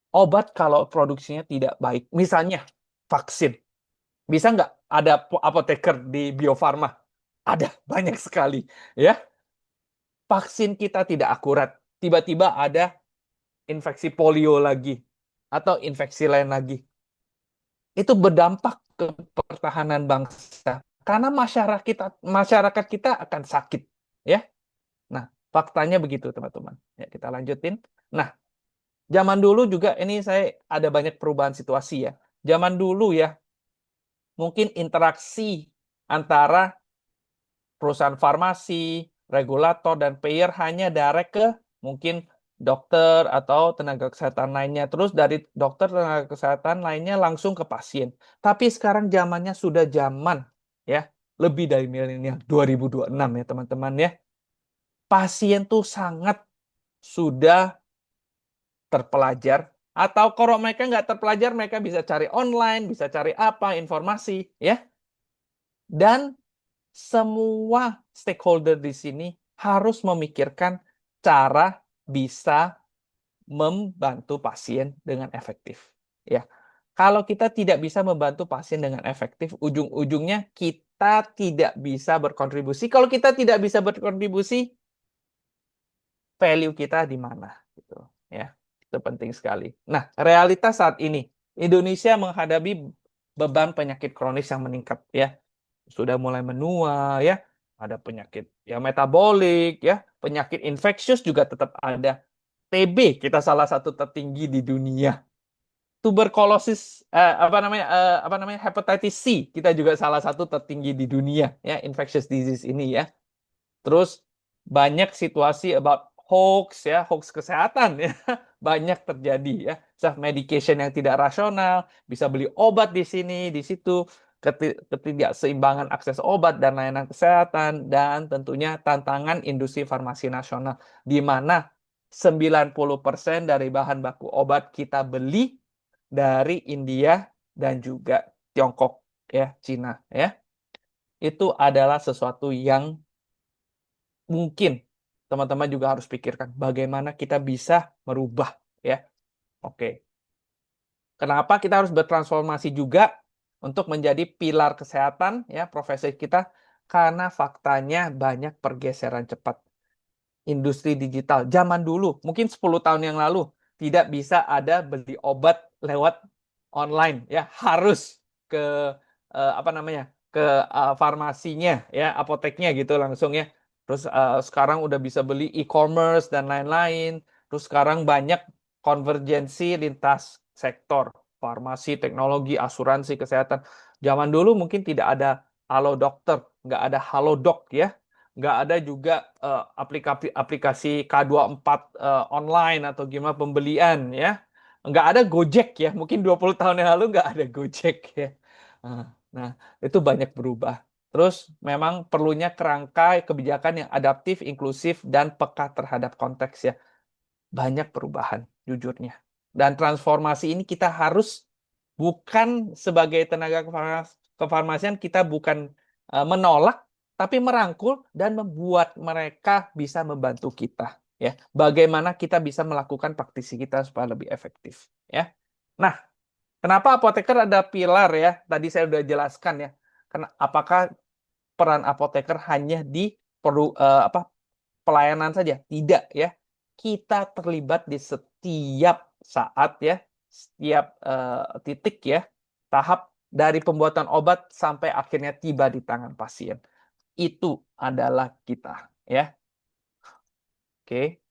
Obat kalau produksinya tidak baik, misalnya vaksin, bisa nggak ada apoteker di Bio Farma? Ada, banyak sekali. Ya, vaksin kita tidak akurat, tiba-tiba ada infeksi polio lagi, atau infeksi lain lagi. Itu berdampak ke pertahanan bangsa karena masyarakat kita akan sakit ya. Nah, faktanya begitu teman-teman. Ya, kita lanjutin. Nah, zaman dulu juga ini saya ada banyak perubahan situasi ya. Zaman dulu ya, mungkin interaksi antara perusahaan farmasi, regulator dan payer hanya direct ke mungkin dokter atau tenaga kesehatan lainnya. Terus dari dokter tenaga kesehatan lainnya langsung ke pasien. Tapi sekarang zamannya sudah zaman ya, lebih dari milenial 2026 ya teman-teman ya. Pasien tuh sangat sudah terpelajar, atau kalau mereka nggak terpelajar mereka bisa cari online, bisa cari apa informasi ya. Dan semua stakeholder di sini harus memikirkan cara bisa membantu pasien dengan efektif. Ya, kalau kita tidak bisa membantu pasien dengan efektif, ujung-ujungnya kita tidak bisa berkontribusi. Kalau kita tidak bisa berkontribusi, value kita di mana? Gitu. Ya, itu penting sekali. Nah, realitas saat ini Indonesia menghadapi beban penyakit kronis yang meningkat. Ya, sudah mulai menua ya, ada penyakit yang metabolik ya, penyakit infeksius juga tetap ada. TB kita salah satu tertinggi di dunia. Tuberkulosis hepatitis C kita juga salah satu tertinggi di dunia ya, infectious disease ini ya. Terus banyak situasi about hoax ya, hoax kesehatan ya, banyak terjadi ya. Self medication yang tidak rasional, bisa beli obat di sini, di situ, ketidakseimbangan akses obat dan layanan kesehatan, dan tentunya tantangan industri farmasi nasional, di mana 90% dari bahan baku obat kita beli dari India dan juga Tiongkok ya, Cina ya. Itu adalah sesuatu yang mungkin teman-teman juga harus pikirkan bagaimana kita bisa merubah ya. Oke. Kenapa kita harus bertransformasi juga untuk menjadi pilar kesehatan ya profesi kita? Karena faktanya banyak pergeseran cepat. Industri digital zaman dulu, mungkin 10 tahun yang lalu, tidak bisa ada beli obat lewat online ya, harus ke farmasinya ya, apoteknya gitu langsung ya. Terus sekarang udah bisa beli e-commerce dan lain-lain. Terus sekarang banyak konvergensi lintas sektor, farmasi, teknologi, asuransi, kesehatan. Zaman dulu mungkin tidak ada Halo Dokter, nggak ada Halodoc ya, nggak ada juga aplikasi K24 online atau gimana pembelian ya. Nggak ada Gojek ya, mungkin 20 tahun yang lalu nggak ada Gojek ya. Nah, itu banyak berubah. Terus memang perlunya kerangka kebijakan yang adaptif, inklusif, dan peka terhadap konteks ya. Banyak perubahan, jujurnya. Dan transformasi ini kita harus bukan sebagai tenaga kefarmasian, kita bukan menolak, tapi merangkul dan membuat mereka bisa membantu kita ya. Bagaimana kita bisa melakukan praktisi kita supaya lebih efektif ya. Nah, kenapa apoteker ada pilar ya? Tadi saya sudah jelaskan ya. Apakah peran apoteker hanya di pelayanan saja? Tidak ya. Kita terlibat di setiap saat ya, setiap titik ya, tahap dari pembuatan obat sampai akhirnya tiba di tangan pasien. Itu adalah kita ya. Oke.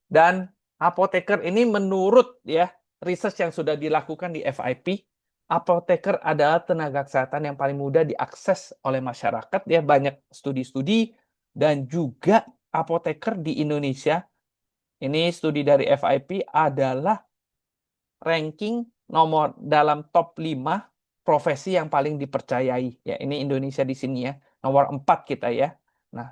Dan apoteker ini menurut ya research yang sudah dilakukan di FIP, apoteker adalah tenaga kesehatan yang paling mudah diakses oleh masyarakat ya, banyak studi-studi. Dan juga apoteker di Indonesia, ini studi dari FIP, adalah ranking nomor dalam top 5 profesi yang paling dipercayai ya. Ini Indonesia di sini ya, nomor 4 kita ya. Nah,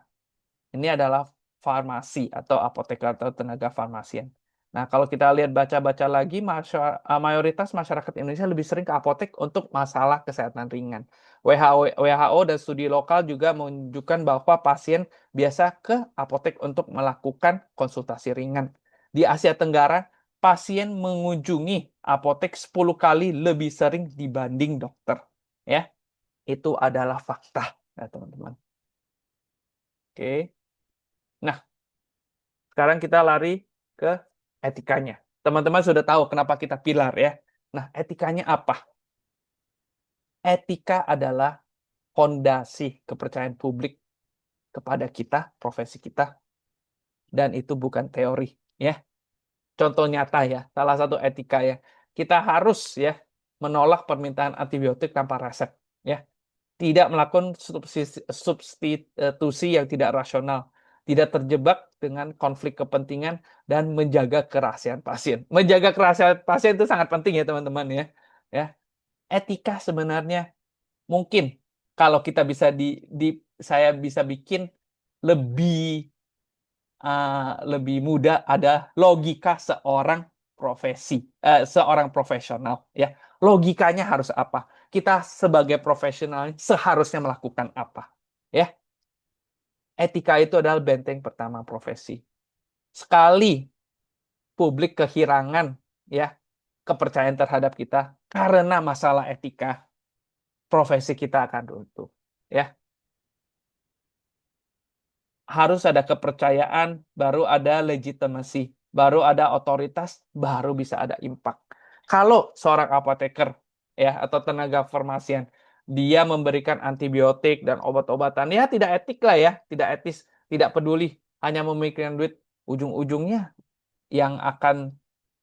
ini adalah farmasi atau apoteker atau tenaga farmasian. Nah, kalau kita lihat baca-baca lagi, mayoritas masyarakat Indonesia lebih sering ke apotek untuk masalah kesehatan ringan. WHO dan studi lokal juga menunjukkan bahwa pasien biasa ke apotek untuk melakukan konsultasi ringan. Di Asia Tenggara, pasien mengunjungi apotek 10 kali lebih sering dibanding dokter. Ya, itu adalah fakta, ya teman-teman. Oke. Nah, sekarang kita lari ke etikanya. Teman-teman sudah tahu kenapa kita pilar ya. Nah, etikanya apa? Etika adalah fondasi kepercayaan publik kepada kita, profesi kita. Dan itu bukan teori ya. Contoh nyata ya, salah satu etika ya. Kita harus ya menolak permintaan antibiotik tanpa resep ya. Tidak melakukan substitusi yang tidak rasional, tidak terjebak dengan konflik kepentingan, dan menjaga kerahasiaan pasien. Menjaga kerahasiaan pasien itu sangat penting ya teman-teman ya. Etika sebenarnya mungkin kalau kita bisa saya bisa bikin lebih mudah, ada logika seorang seorang profesional ya. Logikanya harus apa? Kita sebagai profesional seharusnya melakukan apa? Ya. Etika itu adalah benteng pertama profesi. Sekali publik kehilangan ya kepercayaan terhadap kita karena masalah etika, profesi kita akan runtuh. Ya. Harus ada kepercayaan, baru ada legitimasi, baru ada otoritas, baru bisa ada impact. Kalau seorang apoteker ya atau tenaga farmasian dia memberikan antibiotik dan obat-obatan, ya tidak etik lah ya, tidak etis, tidak peduli, hanya memikirkan duit, ujung-ujungnya yang akan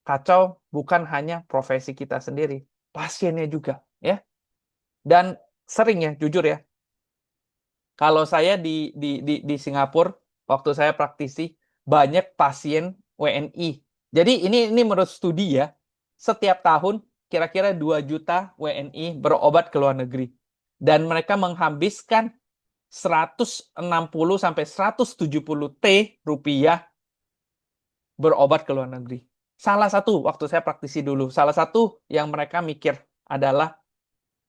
kacau bukan hanya profesi kita sendiri, pasiennya juga ya. Dan sering ya, jujur ya, kalau saya di Singapura waktu saya praktisi, banyak pasien WNI. Jadi ini menurut studi ya, setiap tahun kira-kira 2 juta WNI berobat ke luar negeri. Dan mereka menghabiskan 160 sampai 170 T rupiah berobat ke luar negeri. Salah satu, waktu saya praktisi dulu, salah satu yang mereka mikir adalah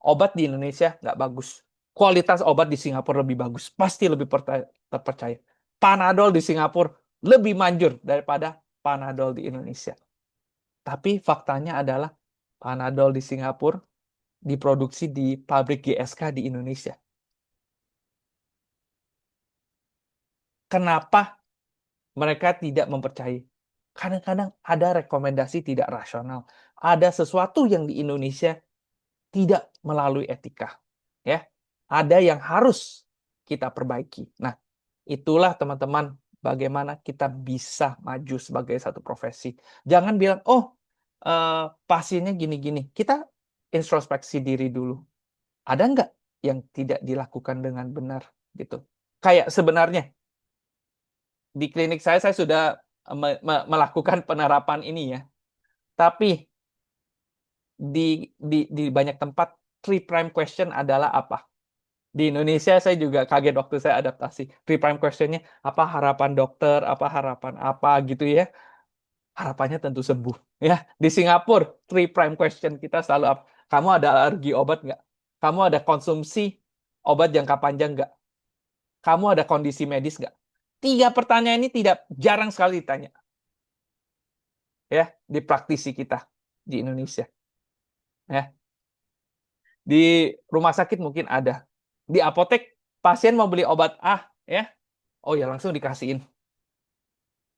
obat di Indonesia nggak bagus. Kualitas obat di Singapura lebih bagus. Pasti lebih terpercaya. Panadol di Singapura lebih manjur daripada Panadol di Indonesia. Tapi faktanya adalah Panadol di Singapura diproduksi di pabrik GSK di Indonesia. Kenapa mereka tidak mempercayai? Kadang-kadang ada rekomendasi tidak rasional. Ada sesuatu yang di Indonesia tidak melalui etika. Ya, ada yang harus kita perbaiki. Nah, itulah teman-teman bagaimana kita bisa maju sebagai satu profesi. Jangan bilang, oh pasiennya gini-gini. Kita introspeksi diri dulu. Ada nggak yang tidak dilakukan dengan benar? Gitu. Kayak sebenarnya di klinik saya sudah melakukan penerapan ini ya. Tapi di banyak tempat 3 prime question adalah apa? Di Indonesia saya juga kaget waktu saya adaptasi. 3 prime question-nya apa harapan dokter, apa harapan apa gitu ya. Harapannya tentu sembuh ya. Di Singapura 3 prime question kita selalu apa? Kamu ada alergi obat nggak? Kamu ada konsumsi obat jangka panjang nggak? Kamu ada kondisi medis nggak? 3 pertanyaan ini jarang sekali ditanya. Ya, di praktisi kita di Indonesia. Ya. Di rumah sakit mungkin ada. Di apotek pasien mau beli obat A, ya. Oh ya, langsung dikasihin.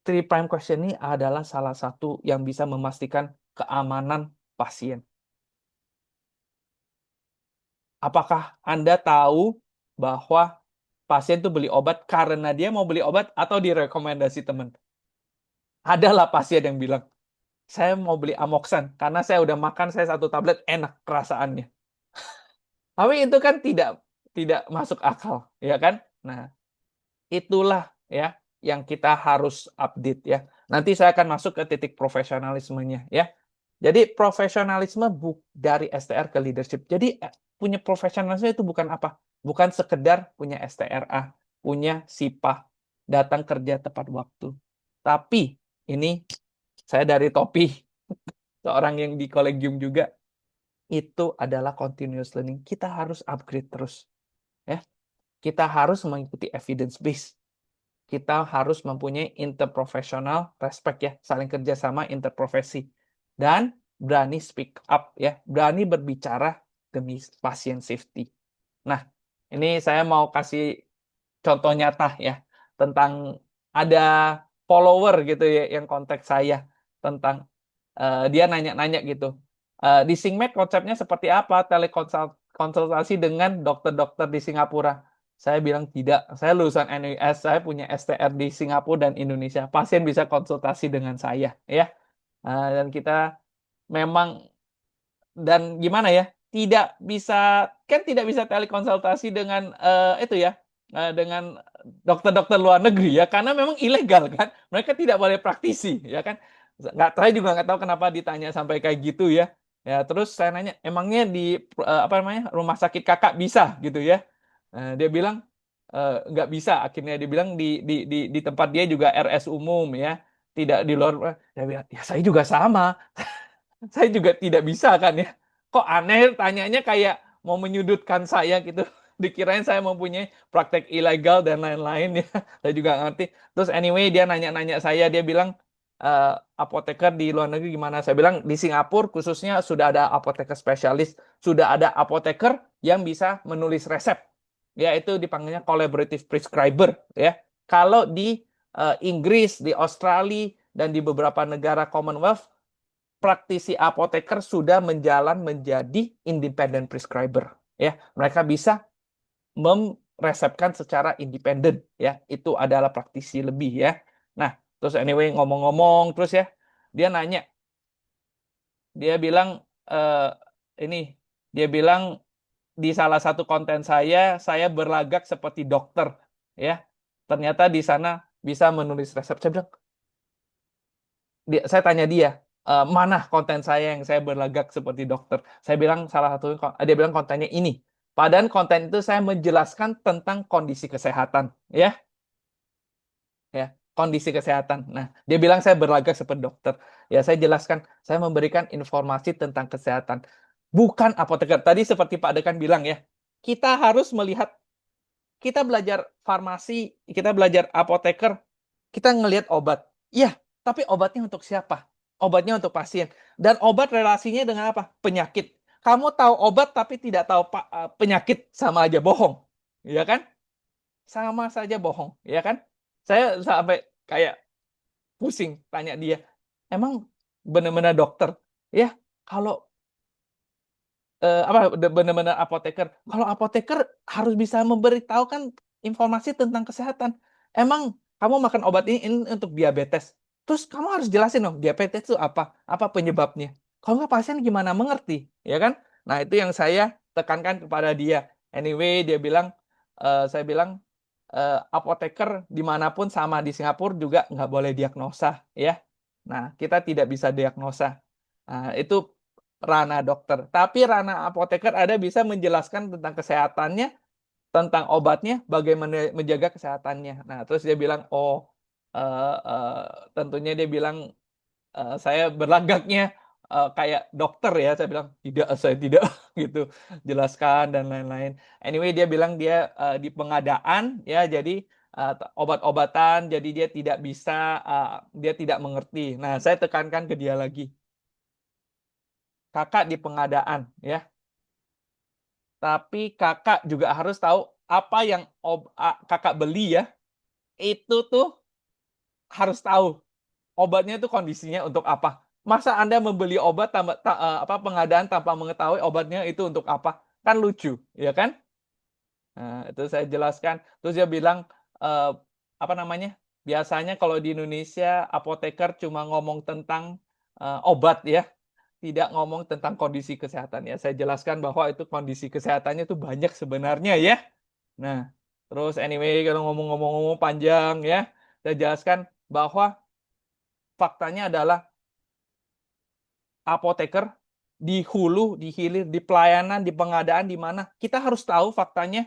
3 prime question ini adalah salah satu yang bisa memastikan keamanan pasien. Apakah Anda tahu bahwa pasien tuh beli obat karena dia mau beli obat atau direkomendasi teman? Adalah pasien yang bilang, saya mau beli Amoxan karena saya udah makan saya 1 tablet enak perasaannya. Tapi itu kan tidak masuk akal, ya kan? Nah, itulah ya yang kita harus update ya. Nanti saya akan masuk ke titik profesionalismenya ya. Jadi profesionalisme dari STR ke leadership. Jadi punya profesionalisme itu bukan apa? Bukan sekedar punya STRA, punya SIPA, datang kerja tepat waktu. Tapi ini saya dari topi seorang yang di kolegium juga, itu adalah continuous learning. Kita harus upgrade terus. Ya. Kita harus mengikuti evidence base. Kita harus mempunyai interprofesional respect ya, saling kerjasama interprofesi. Dan berani speak up ya, berani berbicara demi pasien safety. Nah, ini saya mau kasih contoh nyata ya, tentang ada follower gitu ya, yang kontak saya tentang dia nanya-nanya gitu. Di Singmed konsepnya seperti apa? Telekonsultasi dengan dokter-dokter di Singapura. Saya bilang tidak. Saya lulusan NUS, saya punya STR di Singapura dan Indonesia. Pasien bisa konsultasi dengan saya, ya. Dan kita memang dan gimana ya? Tidak bisa telekonsultasi dengan itu ya, dengan dokter-dokter luar negeri ya, karena memang ilegal kan. Mereka tidak boleh praktisi, ya kan? Saya juga nggak tahu kenapa ditanya sampai kayak gitu ya. Ya, terus saya nanya, emangnya di rumah sakit kakak bisa gitu ya? Dia bilang nggak bisa. Akhirnya dia bilang di tempat dia juga RS umum ya, tidak di luar. Dia bilang, ya saya juga sama. Saya juga tidak bisa kan ya. Kok aneh tanyanya kayak mau menyudutkan saya gitu. Dikirain saya mempunyai praktek ilegal dan lain-lain ya. Saya juga ngerti. Terus anyway dia nanya-nanya saya, dia bilang apoteker di luar negeri gimana? Saya bilang di Singapura khususnya sudah ada apoteker spesialis, sudah ada apoteker yang bisa menulis resep. Ya itu dipanggilnya collaborative prescriber ya. Kalau di Inggris, di Australia dan di beberapa negara Commonwealth praktisi apoteker sudah menjadi independent prescriber ya. Mereka bisa meresepkan secara independen ya. Itu adalah praktisi lebih ya. Nah, terus anyway ngomong-ngomong terus ya, dia nanya. Dia bilang dia bilang di salah satu konten saya berlagak seperti dokter ya. Ternyata di sana bisa menulis resep. Saya bilang, saya tanya dia, mana konten saya yang saya berlagak seperti dokter? Saya bilang salah satu, dia bilang kontennya ini. Padahal konten itu saya menjelaskan tentang kondisi kesehatan, ya, kondisi kesehatan. Nah, dia bilang saya berlagak seperti dokter. Ya, saya jelaskan, saya memberikan informasi tentang kesehatan, bukan apoteker. Tadi seperti Pak Dekan bilang ya, kita harus melihat, kita belajar farmasi, kita belajar apoteker, kita ngelihat obat. Iya, tapi obatnya untuk siapa? Obatnya untuk pasien. Dan obat relasinya dengan apa? Penyakit. Kamu tahu obat tapi tidak tahu penyakit, sama aja bohong. Ya kan? Sama saja bohong, ya kan? Saya sampai kayak pusing tanya dia, emang benar-benar dokter? Ya, kalau benar-benar apoteker. Kalau apoteker harus bisa memberitahukan informasi tentang kesehatan. Emang kamu makan obat ini untuk diabetes. Terus kamu harus jelasin dong, diabetes itu apa? Apa penyebabnya? Kalau nggak pasien gimana mengerti, ya kan? Nah, itu yang saya tekankan kepada dia. Anyway, dia bilang, saya bilang, apoteker dimanapun sama, di Singapura juga nggak boleh diagnosa, ya. Nah, kita tidak bisa diagnosa. Nah, itu ranah dokter. Tapi ranah apoteker ada bisa menjelaskan tentang kesehatannya, tentang obatnya, bagaimana menjaga kesehatannya. Nah, terus dia bilang, oh, tentunya dia bilang, saya berlagaknya kayak dokter ya. Saya bilang, tidak, saya tidak, gitu. Jelaskan dan lain-lain. Anyway, dia bilang dia di pengadaan, ya, jadi obat-obatan, jadi dia tidak bisa, dia tidak mengerti. Nah, saya tekankan ke dia lagi, kakak di pengadaan, ya. Tapi kakak juga harus tahu apa yang kakak beli, ya. Itu tuh harus tahu obatnya itu kondisinya untuk apa. Masa Anda membeli obat pengadaan tanpa mengetahui obatnya itu untuk apa? Kan lucu, ya kan? Nah, itu saya jelaskan. Terus dia bilang, apa namanya? Biasanya kalau di Indonesia apoteker cuma ngomong tentang obat, ya. Tidak ngomong tentang kondisi kesehatan, ya. Saya jelaskan bahwa itu kondisi kesehatannya itu banyak sebenarnya, ya. Nah, terus anyway, kalau ngomong-ngomong panjang, ya, saya jelaskan bahwa faktanya adalah apoteker di hulu, di hilir, di pelayanan, di pengadaan, di mana kita harus tahu faktanya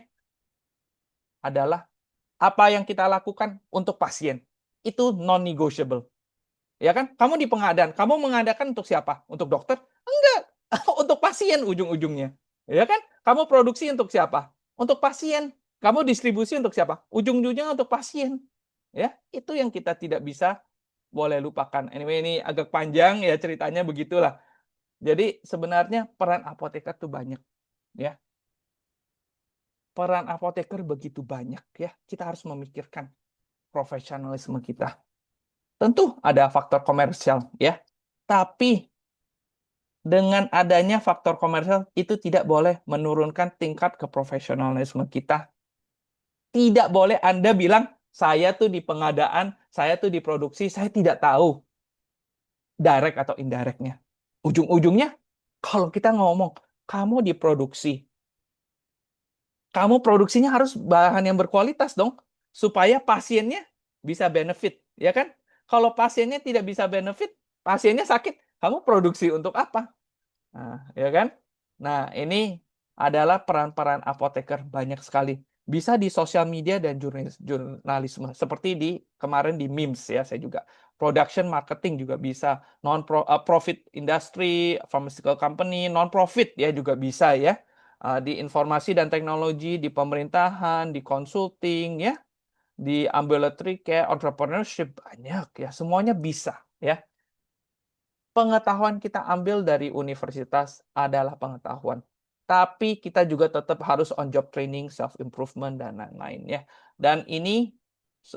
adalah apa yang kita lakukan untuk pasien. Itu non-negotiable. Ya kan? Kamu di pengadaan, kamu mengadakan untuk siapa? Untuk dokter? Enggak. Untuk pasien ujung-ujungnya. Ya kan? Kamu produksi untuk siapa? Untuk pasien. Kamu distribusi untuk siapa? Ujung-ujungnya untuk pasien. Ya, itu yang kita tidak bisa boleh lupakan. Anyway, ini agak panjang ya ceritanya, begitulah. Jadi sebenarnya peran apoteker itu banyak, ya. Peran apoteker begitu banyak, ya. Kita harus memikirkan profesionalisme kita. Tentu ada faktor komersial, ya. Tapi dengan adanya faktor komersial itu tidak boleh menurunkan tingkat keprofesionalisme kita. Tidak boleh Anda bilang, saya tuh di pengadaan, saya tuh di produksi, saya tidak tahu direct atau indirectnya. Ujung-ujungnya, kalau kita ngomong, kamu di produksi, kamu produksinya harus bahan yang berkualitas dong, supaya pasiennya bisa benefit, ya kan? Kalau pasiennya tidak bisa benefit, pasiennya sakit, kamu produksi untuk apa? Nah, ya kan? Nah, ini adalah peran-peran apoteker banyak sekali. Bisa di sosial media dan jurnalisme. Seperti kemarin di memes, ya, saya juga. Production marketing juga bisa. Non-profit industry, pharmaceutical company, non-profit ya juga bisa, ya. Di informasi dan teknologi, di pemerintahan, di consulting, ya. Di ambulatory care, entrepreneurship, banyak, ya. Semuanya bisa, ya. Pengetahuan kita ambil dari universitas adalah pengetahuan. Tapi kita juga tetap harus on job training, self improvement dan lain-lain, ya. Dan ini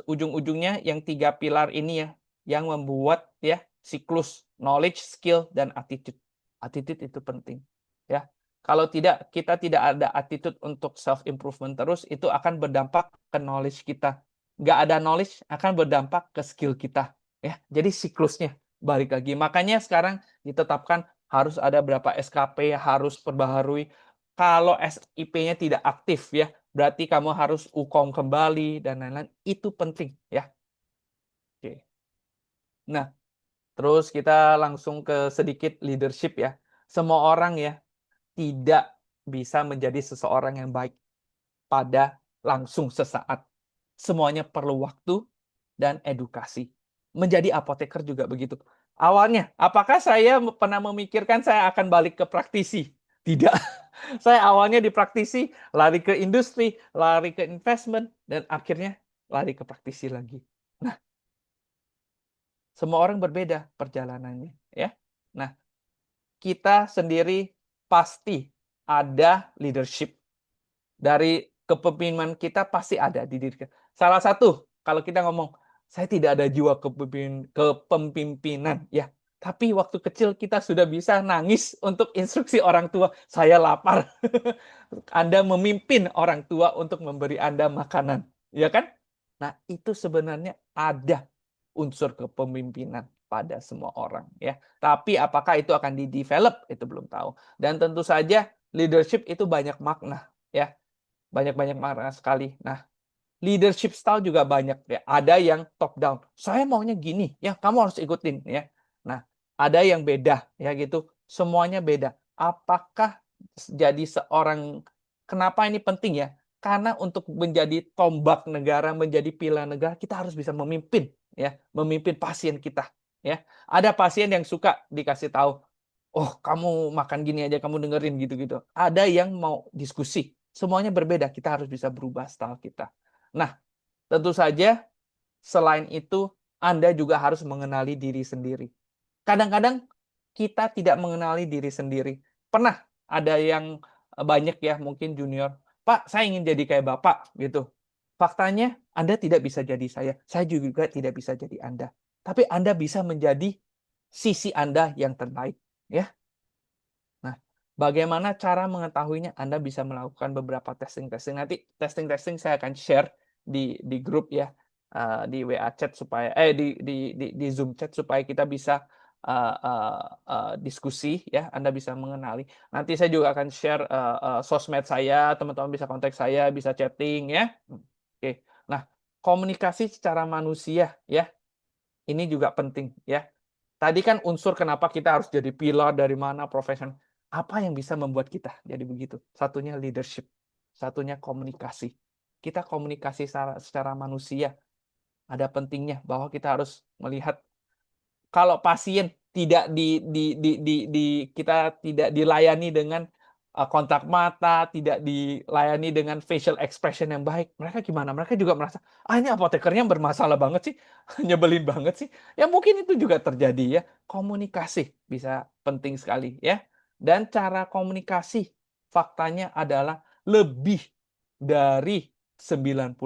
ujung-ujungnya yang 3 pilar ini, ya, yang membuat, ya, siklus knowledge, skill dan attitude. Attitude itu penting, ya. Kalau tidak, kita tidak ada attitude untuk self improvement terus, itu akan berdampak ke knowledge kita. Nggak ada knowledge akan berdampak ke skill kita, ya. Jadi siklusnya balik lagi. Makanya sekarang ditetapkan harus ada berapa SKP, harus perbaharui. Kalau SIP-nya tidak aktif, ya, berarti kamu harus UKOM kembali dan lain-lain. Itu penting, ya. Nah, terus kita langsung ke sedikit leadership ya. Semua orang ya tidak bisa menjadi seseorang yang baik pada langsung sesaat. Semuanya perlu waktu dan edukasi. Menjadi apoteker juga begitu. Awalnya, apakah saya pernah memikirkan saya akan balik ke praktisi? Tidak. Saya awalnya di praktisi, lari ke industri, lari ke investment, dan akhirnya lari ke praktisi lagi. Nah, semua orang berbeda perjalanannya, ya. Nah, kita sendiri pasti ada leadership. Dari kepemimpinan kita pasti ada di diri kita. Salah satu, kalau kita ngomong, saya tidak ada jiwa kepemimpinan, ya. Tapi waktu kecil kita sudah bisa nangis untuk instruksi orang tua. Saya lapar. Anda memimpin orang tua untuk memberi Anda makanan, ya kan? Nah, itu sebenarnya ada unsur kepemimpinan pada semua orang, ya. Tapi apakah itu akan di-develop, itu belum tahu. Dan tentu saja leadership itu banyak makna, ya. Banyak-banyak makna sekali. Nah, leadership style juga banyak ya. Ada yang top down. Saya maunya gini, ya kamu harus ikutin ya. Nah, ada yang beda ya gitu. Semuanya beda. Apakah jadi seorang kenapa ini penting ya? Karena untuk menjadi tombak negara, menjadi pilar negara, kita harus bisa memimpin ya, memimpin pasien kita ya. Ada pasien yang suka dikasih tahu, "Oh, kamu makan gini aja, kamu dengerin gitu-gitu." Ada yang mau diskusi. Semuanya berbeda, kita harus bisa berubah style kita. Nah, tentu saja selain itu Anda juga harus mengenali diri sendiri. Kadang-kadang kita tidak mengenali diri sendiri. Pernah ada yang banyak ya mungkin junior, "Pak, saya ingin jadi kayak Bapak," gitu. Faktanya Anda tidak bisa jadi saya juga tidak bisa jadi Anda. Tapi Anda bisa menjadi sisi Anda yang terbaik, ya. Nah, bagaimana cara mengetahuinya? Anda bisa melakukan beberapa testing-testing. Nanti testing-testing saya akan share di grup ya, di WA chat supaya di Zoom chat supaya kita bisa diskusi ya, Anda bisa mengenali. Nanti saya juga akan share sosmed saya, teman-teman bisa kontak saya, bisa chatting ya. Oke. Nah, komunikasi secara manusia ya, ini juga penting ya. Tadi kan unsur kenapa kita harus jadi pilar dari mana profesional. Apa yang bisa membuat kita jadi begitu? Satunya leadership, satunya komunikasi. Kita komunikasi secara manusia. Ada pentingnya bahwa kita harus melihat kalau pasien tidak kita tidak dilayani dengan kontak mata, tidak dilayani dengan facial expression yang baik, mereka gimana? Mereka juga merasa, ini apotekernya bermasalah banget sih, nyebelin banget sih. Ya mungkin itu juga terjadi ya. Komunikasi bisa penting sekali ya. Dan cara komunikasi faktanya adalah lebih dari 90%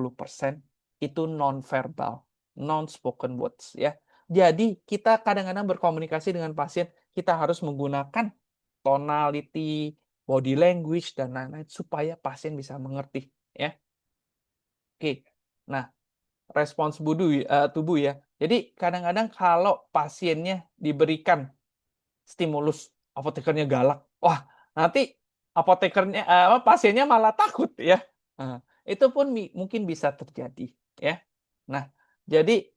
itu non-verbal, non-spoken words ya. Jadi kita kadang-kadang berkomunikasi dengan pasien, kita harus menggunakan tonality, body language, dan lain-lain supaya pasien bisa mengerti, ya. Oke. Nah, respons tubuh ya. Jadi kadang-kadang kalau pasiennya diberikan stimulus, apotekernya galak, wah nanti pasiennya malah takut ya. Nah, itu pun mungkin bisa terjadi ya. Nah, jadi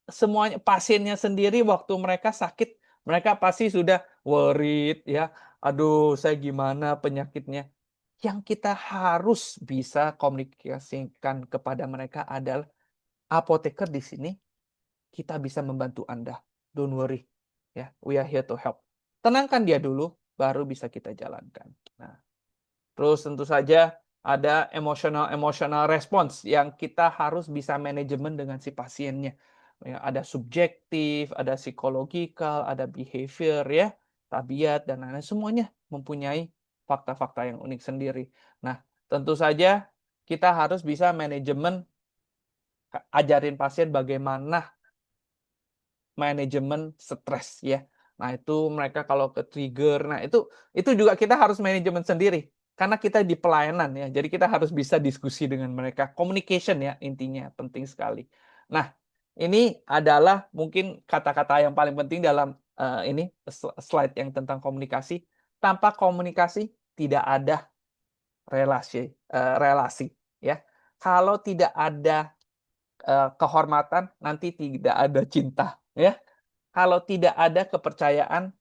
semuanya pasiennya sendiri waktu mereka sakit, mereka pasti sudah worried ya. Aduh, saya gimana penyakitnya? Yang kita harus bisa komunikasikan kepada mereka adalah apoteker di sini kita bisa membantu Anda. Don't worry. Ya, we are here to help. Tenangkan dia dulu baru bisa kita jalankan. Nah, terus tentu saja ada emosional response yang kita harus bisa manajemen dengan si pasiennya. Ya, ada subjektif, ada psikologikal, ada behavior ya, tabiat dan lain-lain semuanya mempunyai fakta-fakta yang unik sendiri. Nah, tentu saja kita harus bisa manajemen ajarin pasien bagaimana manajemen stres ya. Nah, itu mereka kalau ke trigger. Nah, itu juga kita harus manajemen sendiri. Karena kita di pelayanan ya. Jadi kita harus bisa diskusi dengan mereka. Communication ya intinya penting sekali. Nah, ini adalah mungkin kata-kata yang paling penting dalam ini slide yang tentang komunikasi. Tanpa komunikasi tidak ada relasi ya. Kalau tidak ada kehormatan, nanti tidak ada cinta, ya. Kalau tidak ada kepercayaan,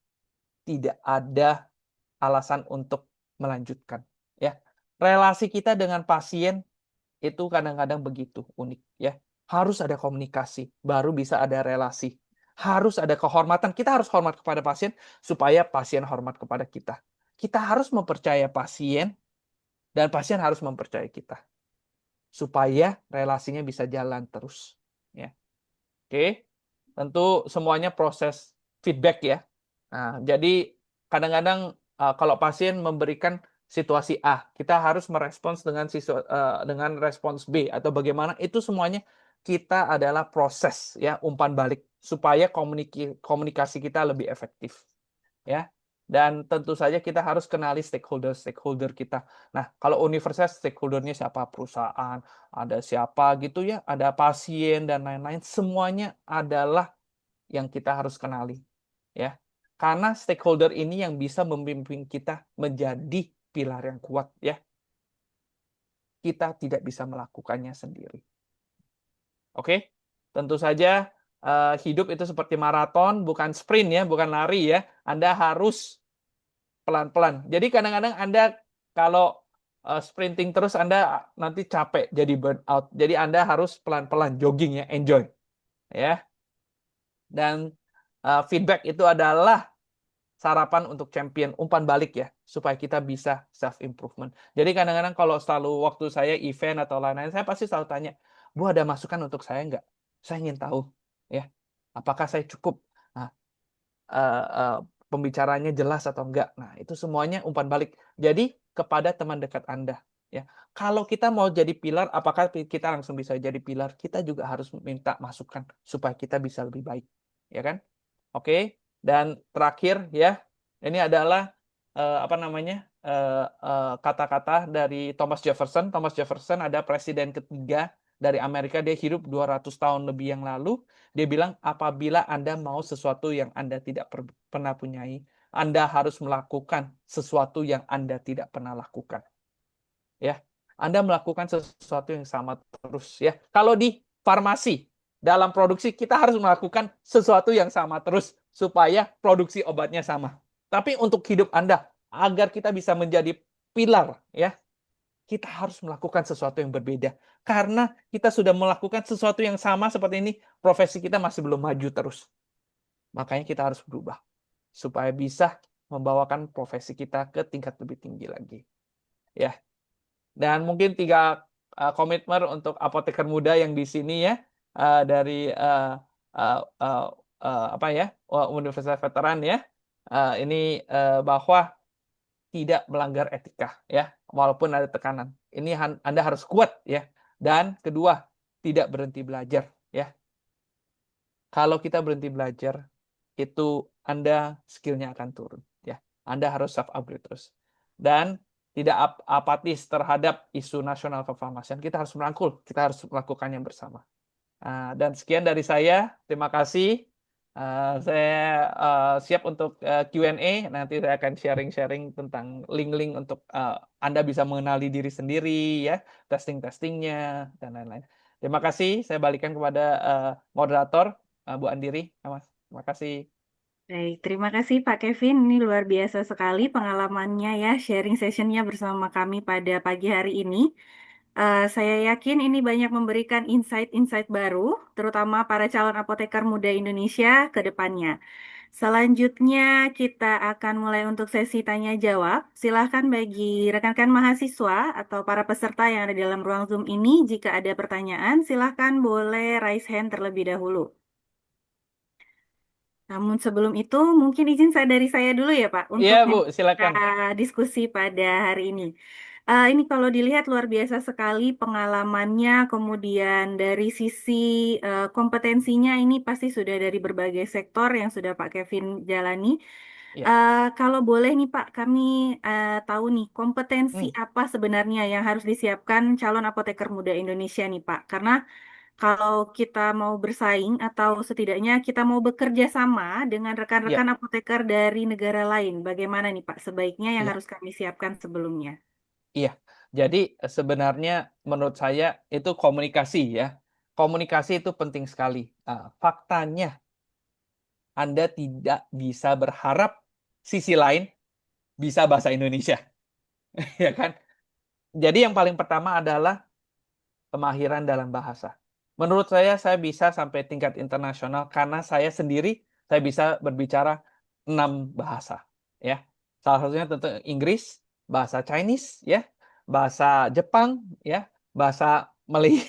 tidak ada alasan untuk melanjutkan, ya. Relasi kita dengan pasien itu kadang-kadang begitu unik, ya. Harus ada komunikasi, baru bisa ada relasi. Harus ada kehormatan. Kita harus hormat kepada pasien supaya pasien hormat kepada kita. Kita harus mempercaya pasien dan pasien harus mempercayai kita supaya relasinya bisa jalan terus, ya. Oke. Tentu semuanya proses feedback, ya. Nah, jadi kadang-kadang kalau pasien memberikan situasi A, kita harus merespons dengan respons B atau bagaimana, itu semuanya kita adalah proses, ya, umpan balik supaya komunikasi kita lebih efektif, ya. Dan tentu saja kita harus kenali stakeholder kita. Nah, kalau universitas stakeholdernya siapa? Perusahaan, ada siapa gitu, ya, ada pasien dan lain-lain, semuanya adalah yang kita harus kenali, ya. Karena stakeholder ini yang bisa membimbing kita menjadi pilar yang kuat, ya. Kita tidak bisa melakukannya sendiri. Oke? Tentu saja hidup itu seperti maraton, bukan sprint, ya, bukan lari, ya. Anda harus pelan-pelan. Jadi kadang-kadang Anda kalau sprinting terus Anda nanti capek, jadi burnout. Jadi Anda harus pelan-pelan jogging, ya, enjoy, ya. Dan feedback itu adalah sarapan untuk champion, umpan balik, ya, supaya kita bisa self improvement. Jadi kadang-kadang kalau selalu waktu saya event atau lain-lain, saya pasti selalu tanya, Bu, ada masukan untuk saya nggak? Saya ingin tahu, ya, apakah saya cukup? Nah, pembicaranya jelas atau enggak? Nah, itu semuanya umpan balik. Jadi kepada teman dekat Anda, ya. Kalau kita mau jadi pilar, apakah kita langsung bisa jadi pilar? Kita juga harus minta masukan supaya kita bisa lebih baik, ya kan? Oke. Dan terakhir, ya, ini adalah kata-kata dari Thomas Jefferson. Thomas Jefferson ada presiden ketiga dari Amerika, dia hidup 200 tahun lebih yang lalu. Dia bilang, apabila Anda mau sesuatu yang Anda tidak pernah punyai, Anda harus melakukan sesuatu yang Anda tidak pernah lakukan, ya. Anda melakukan sesuatu yang sama terus, ya. Kalau di farmasi, dalam produksi kita harus melakukan sesuatu yang sama terus supaya produksi obatnya sama. Tapi untuk hidup Anda, agar kita bisa menjadi pilar, ya, kita harus melakukan sesuatu yang berbeda. Karena kita sudah melakukan sesuatu yang sama seperti ini, profesi kita masih belum maju terus. Makanya kita harus berubah supaya bisa membawakan profesi kita ke tingkat lebih tinggi lagi, ya. Dan mungkin 3 komitmen untuk apoteker muda yang di sini, ya, dari Universitas Veteran, ya. Ini bahwa tidak melanggar etika, ya, walaupun ada tekanan. Ini Anda harus kuat, ya. Dan kedua, tidak berhenti belajar, ya. Kalau kita berhenti belajar, itu Anda skill-nya akan turun, ya. Anda harus self upgrade terus. Dan tidak apatis terhadap isu nasional kefarmasian. Kita harus merangkul, kita harus melakukannya bersama. Dan sekian dari saya. Terima kasih. Saya siap untuk Q&A. Nanti saya akan sharing-sharing tentang link-link untuk Anda bisa mengenali diri sendiri, ya, testing-testingnya, dan lain-lain. Terima kasih. Saya balikan kepada moderator, Bu Andiri. Mas, terima kasih. Baik, terima kasih Pak Kevin. Ini luar biasa sekali pengalamannya, ya, sharing sessionnya bersama kami pada pagi hari ini. Saya yakin ini banyak memberikan insight-insight baru, terutama para calon apoteker muda Indonesia ke depannya. Selanjutnya kita akan mulai untuk sesi tanya jawab. Silahkan bagi rekan-rekan mahasiswa atau para peserta yang ada di dalam ruang Zoom ini, jika ada pertanyaan, silahkan boleh raise hand terlebih dahulu. Namun sebelum itu, mungkin izin dari saya dulu, ya, Pak, untuk Iya, Bu, silakan. diskusi pada hari ini. Ini kalau dilihat luar biasa sekali pengalamannya, kemudian dari sisi kompetensinya ini pasti sudah dari berbagai sektor yang sudah Pak Kevin jalani. Ya. Kalau boleh nih Pak, kami tahu nih kompetensi apa sebenarnya yang harus disiapkan calon apoteker muda Indonesia nih Pak, karena kalau kita mau bersaing atau setidaknya kita mau bekerja sama dengan rekan-rekan Ya. apoteker dari negara lain, bagaimana nih Pak sebaiknya yang Ya. harus kami siapkan sebelumnya? Iya. Jadi sebenarnya menurut saya itu komunikasi, ya. komunikasi itu penting sekali. Faktanya, Anda tidak bisa berharap sisi lain bisa bahasa Indonesia, ya kan? Jadi yang paling pertama adalah kemahiran dalam bahasa. Menurut saya bisa sampai tingkat internasional karena saya sendiri saya bisa berbicara 6 bahasa, ya. Salah satunya tentu Inggris, bahasa Chinese, ya, bahasa Jepang, ya, bahasa Malay,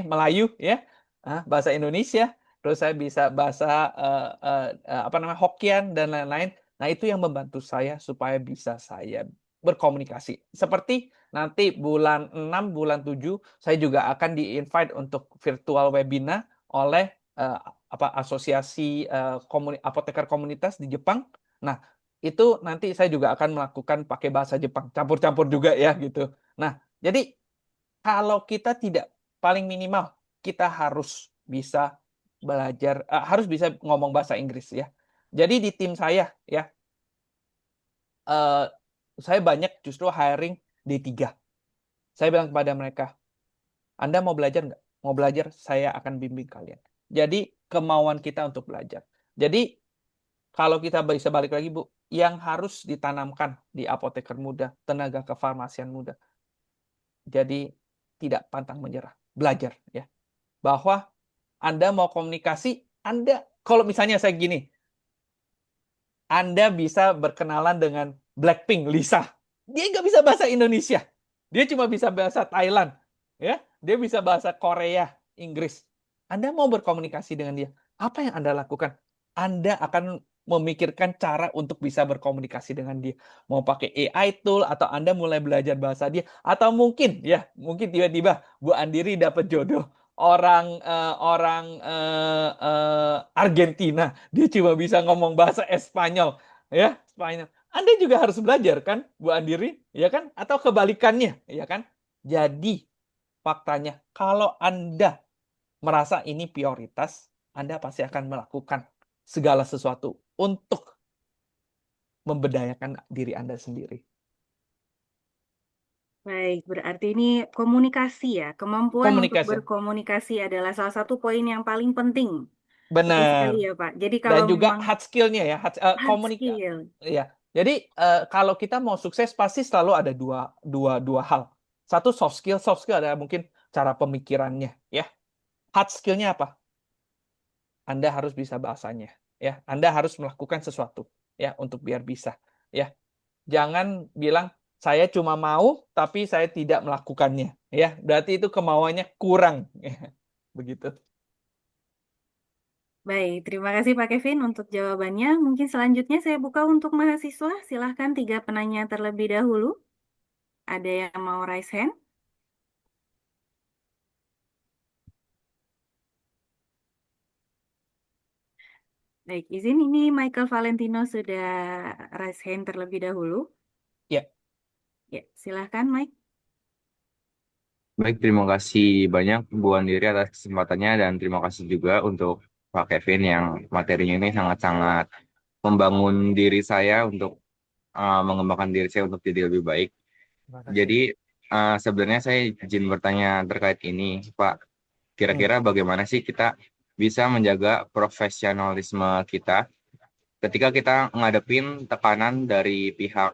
Melayu, ya, bahasa Indonesia, terus saya bisa bahasa Hokkien dan lain-lain. Nah, itu yang membantu saya supaya bisa saya berkomunikasi. Seperti nanti bulan 6, bulan 7, saya juga akan di-invite untuk virtual webinar oleh asosiasi apoteker komunitas di Jepang. Nah, itu nanti saya juga akan melakukan pakai bahasa Jepang, campur-campur juga ya gitu. Nah, jadi kalau kita tidak, paling minimal kita harus bisa belajar, harus bisa ngomong bahasa Inggris ya. Jadi di tim saya ya, saya banyak justru hiring D3. Saya bilang kepada mereka, Anda mau belajar nggak? Mau belajar, saya akan bimbing kalian. Jadi kemauan kita untuk belajar. Jadi kalau kita bisa balik lagi, Bu, yang harus ditanamkan di apoteker muda, tenaga kefarmasian muda. Jadi tidak pantang menyerah, belajar ya. Bahwa Anda mau komunikasi, Anda kalau misalnya saya gini, Anda bisa berkenalan dengan Blackpink, Lisa. Dia nggak bisa bahasa Indonesia. Dia cuma bisa bahasa Thailand. Ya, dia bisa bahasa Korea, Inggris. Anda mau berkomunikasi dengan dia. Apa yang Anda lakukan? Anda akan memikirkan cara untuk bisa berkomunikasi dengan dia. Mau pakai AI tool atau Anda mulai belajar bahasa dia. Atau mungkin tiba-tiba Bu Andiri dapat jodoh orang Argentina, dia cuma bisa ngomong bahasa Espanyol, ya, Spanyol. Anda juga harus belajar kan, Bu Andiri, ya kan? Atau kebalikannya, ya kan? Jadi faktanya, kalau Anda merasa ini prioritas, Anda pasti akan melakukan segala sesuatu untuk memberdayakan diri Anda sendiri. Baik, berarti ini komunikasi ya, kemampuan untuk Komunikasi, berkomunikasi adalah salah satu poin yang paling penting. Betul benar. sekali ya, Pak. Jadi Dan kalau juga memang hard skill-nya ya, hard skill, ya. Jadi kalau kita mau sukses pasti selalu ada dua hal. Satu soft skill adalah mungkin cara pemikirannya, ya. Hard skill-nya apa? Anda harus bisa bahasanya, ya. Anda harus melakukan sesuatu, ya, untuk biar bisa, ya. Jangan bilang saya cuma mau tapi saya tidak melakukannya, ya. Berarti itu kemauannya kurang, ya. Begitu. baik, terima kasih Pak Kevin untuk jawabannya. Mungkin selanjutnya saya buka untuk mahasiswa. Silahkan 3 penanya terlebih dahulu. Ada yang mau raise hand? Baik, izin ini Michael Valentino sudah raise hand terlebih dahulu. Ya. Ya, silahkan Mike. Baik, terima kasih banyak Bu Andiri atas kesempatannya dan terima kasih juga untuk Pak Kevin yang materinya ini sangat-sangat membangun diri saya untuk mengembangkan diri saya untuk jadi lebih baik. Terima kasih. Jadi sebenarnya saya izin bertanya terkait ini, Pak. Kira-kira bagaimana sih kita bisa menjaga profesionalisme kita ketika kita ngadepin tekanan dari pihak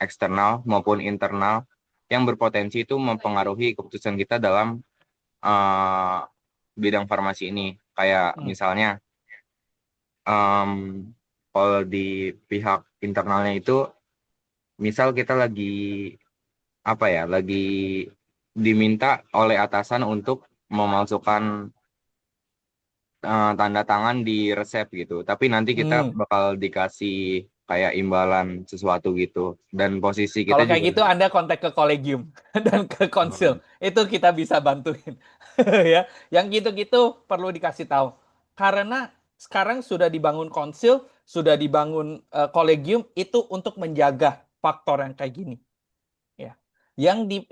eksternal maupun internal yang berpotensi itu mempengaruhi keputusan kita dalam bidang farmasi ini. Kayak misalnya kalau di pihak internalnya itu, misal kita lagi diminta oleh atasan untuk memasukkan tanda tangan di resep gitu. Tapi nanti kita bakal dikasih kayak imbalan sesuatu gitu. Dan posisi kita Kalau kayak juga gitu Anda kontak ke kolegium dan ke konsil. Itu kita bisa bantuin. Ya, yang gitu-gitu perlu dikasih tahu. Karena sekarang sudah dibangun konsil, sudah dibangun kolegium itu untuk menjaga faktor yang kayak gini. Ya. Yang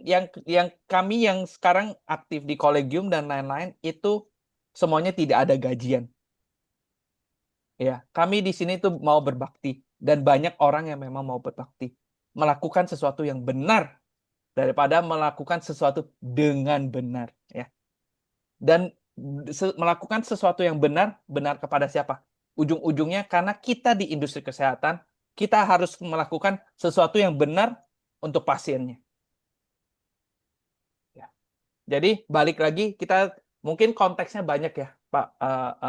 kami yang sekarang aktif di kolegium dan lain-lain itu semuanya tidak ada gajian. Ya, kami di sini tuh mau berbakti dan banyak orang yang memang mau berbakti, melakukan sesuatu yang benar daripada melakukan sesuatu dengan benar, ya. dan melakukan sesuatu yang benar kepada siapa? Ujung-ujungnya karena kita di industri kesehatan, kita harus melakukan sesuatu yang benar untuk pasiennya. Ya. Jadi balik lagi, kita mungkin konteksnya banyak ya Pak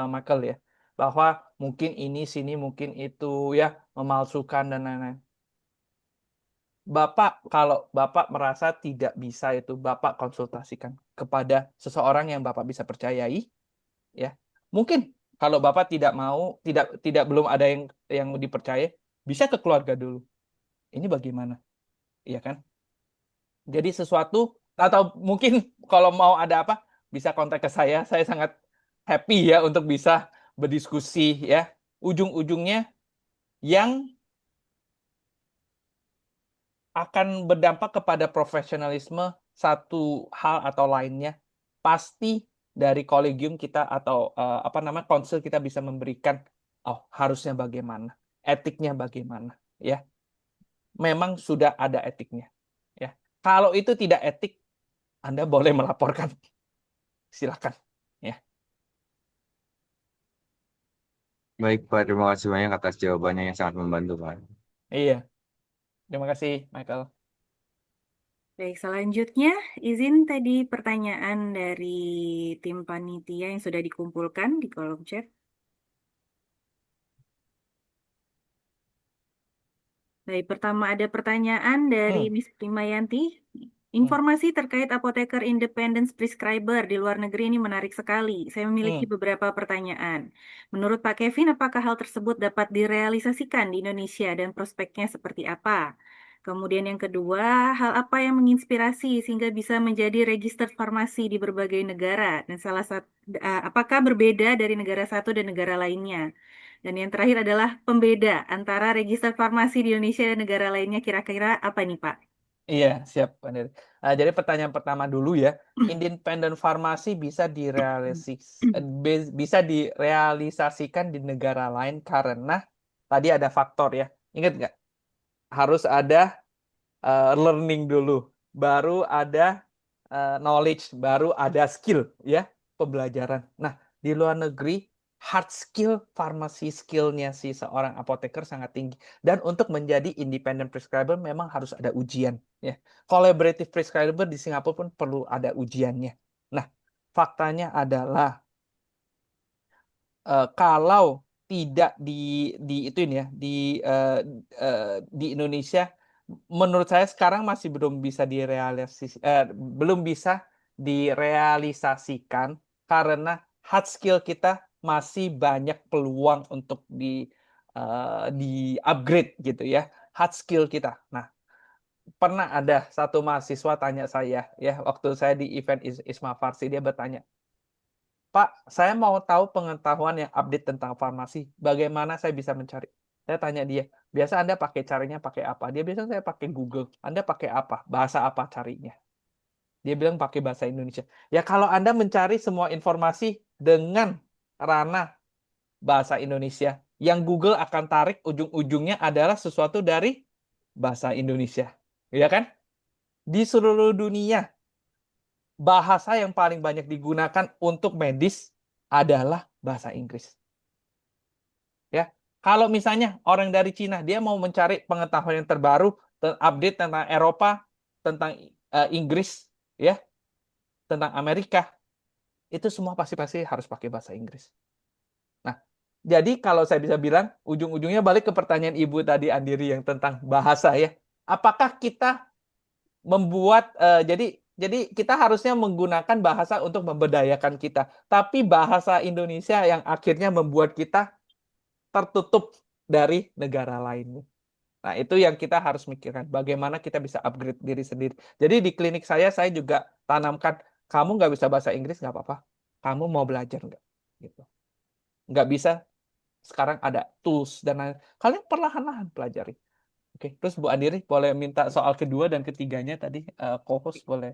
Michael ya, bahwa mungkin ini sini mungkin itu ya, memalsukan dan lain-lain. Kalau Bapak merasa tidak bisa itu, Bapak konsultasikan kepada seseorang yang Bapak bisa percayai, ya. Mungkin kalau Bapak tidak mau, belum ada yang dipercaya, bisa ke keluarga dulu. Ini bagaimana? Iya kan? Jadi sesuatu, atau mungkin kalau mau ada apa, bisa kontak ke saya. Saya sangat happy ya untuk bisa berdiskusi ya. Ujung-ujungnya yang akan berdampak kepada profesionalisme satu hal atau lainnya, pasti dari kolegium kita atau konsil kita bisa memberikan, oh harusnya bagaimana, etiknya bagaimana, ya. Memang sudah ada etiknya, ya. Kalau itu tidak etik, Anda boleh melaporkan, silakan, ya. Baik, Pak. Terima kasih banyak atas jawabannya yang sangat membantu, Pak. Iya, terima kasih, Michael. Baik, selanjutnya izin tadi pertanyaan dari tim panitia yang sudah dikumpulkan di kolom chat. Baik, pertama ada pertanyaan dari Miss Primayanti. Informasi terkait apoteker independent prescriber di luar negeri ini menarik sekali. Saya memiliki beberapa pertanyaan. Menurut Pak Kevin, apakah hal tersebut dapat direalisasikan di Indonesia dan prospeknya seperti apa? Kemudian yang kedua, hal apa yang menginspirasi sehingga bisa menjadi registered farmasi di berbagai negara? Dan apakah berbeda dari negara satu dan negara lainnya? Dan yang terakhir adalah pembeda antara register farmasi di Indonesia dan negara lainnya kira-kira apa nih Pak? Iya, siap, Pak Dery. Jadi pertanyaan pertama dulu ya, independent farmasi bisa direalisasikan di negara lain karena tadi ada faktor ya. Ingat nggak? Harus ada learning dulu, baru ada knowledge, baru ada skill ya, pembelajaran. Nah, di luar negeri hard skill, farmasi skillnya si seorang apoteker sangat tinggi. Dan untuk menjadi independent prescriber memang harus ada ujian. Ya. Collaborative prescriber di Singapura pun perlu ada ujiannya. Nah, faktanya adalah kalau tidak di Indonesia, menurut saya sekarang masih belum bisa direalisasikan karena hard skill kita masih banyak peluang untuk di upgrade gitu ya, hard skill kita. Nah, pernah ada satu mahasiswa tanya saya ya waktu saya di event Isma Farsi, dia bertanya, Pak, saya mau tahu pengetahuan yang update tentang farmasi. Bagaimana saya bisa mencari? Saya tanya dia, biasa Anda caranya pakai apa? Dia bilang saya pakai Google. Anda pakai apa? Bahasa apa carinya? Dia bilang pakai bahasa Indonesia. Ya kalau Anda mencari semua informasi dengan ranah bahasa Indonesia, yang Google akan tarik ujung-ujungnya adalah sesuatu dari bahasa Indonesia. Ya kan? Di seluruh dunia, bahasa yang paling banyak digunakan untuk medis adalah bahasa Inggris. Ya, kalau misalnya orang dari Cina dia mau mencari pengetahuan yang terbaru, update tentang Eropa, tentang Inggris, ya, tentang Amerika, itu semua pasti harus pakai bahasa Inggris. Nah, jadi kalau saya bisa bilang, ujung-ujungnya balik ke pertanyaan Ibu tadi Andiri yang tentang bahasa ya. Apakah kita membuat jadi kita harusnya menggunakan bahasa untuk memberdayakan kita, tapi bahasa Indonesia yang akhirnya membuat kita tertutup dari negara lain. Nah, itu yang kita harus mikirkan, bagaimana kita bisa upgrade diri sendiri. Jadi di klinik saya juga tanamkan, kamu nggak bisa bahasa Inggris nggak apa-apa, kamu mau belajar nggak? Gitu. Nggak bisa, sekarang ada tools dan lain, kalian perlahan-lahan pelajari. Oke, terus Bu Andiri boleh minta soal kedua dan ketiganya tadi, co-host boleh.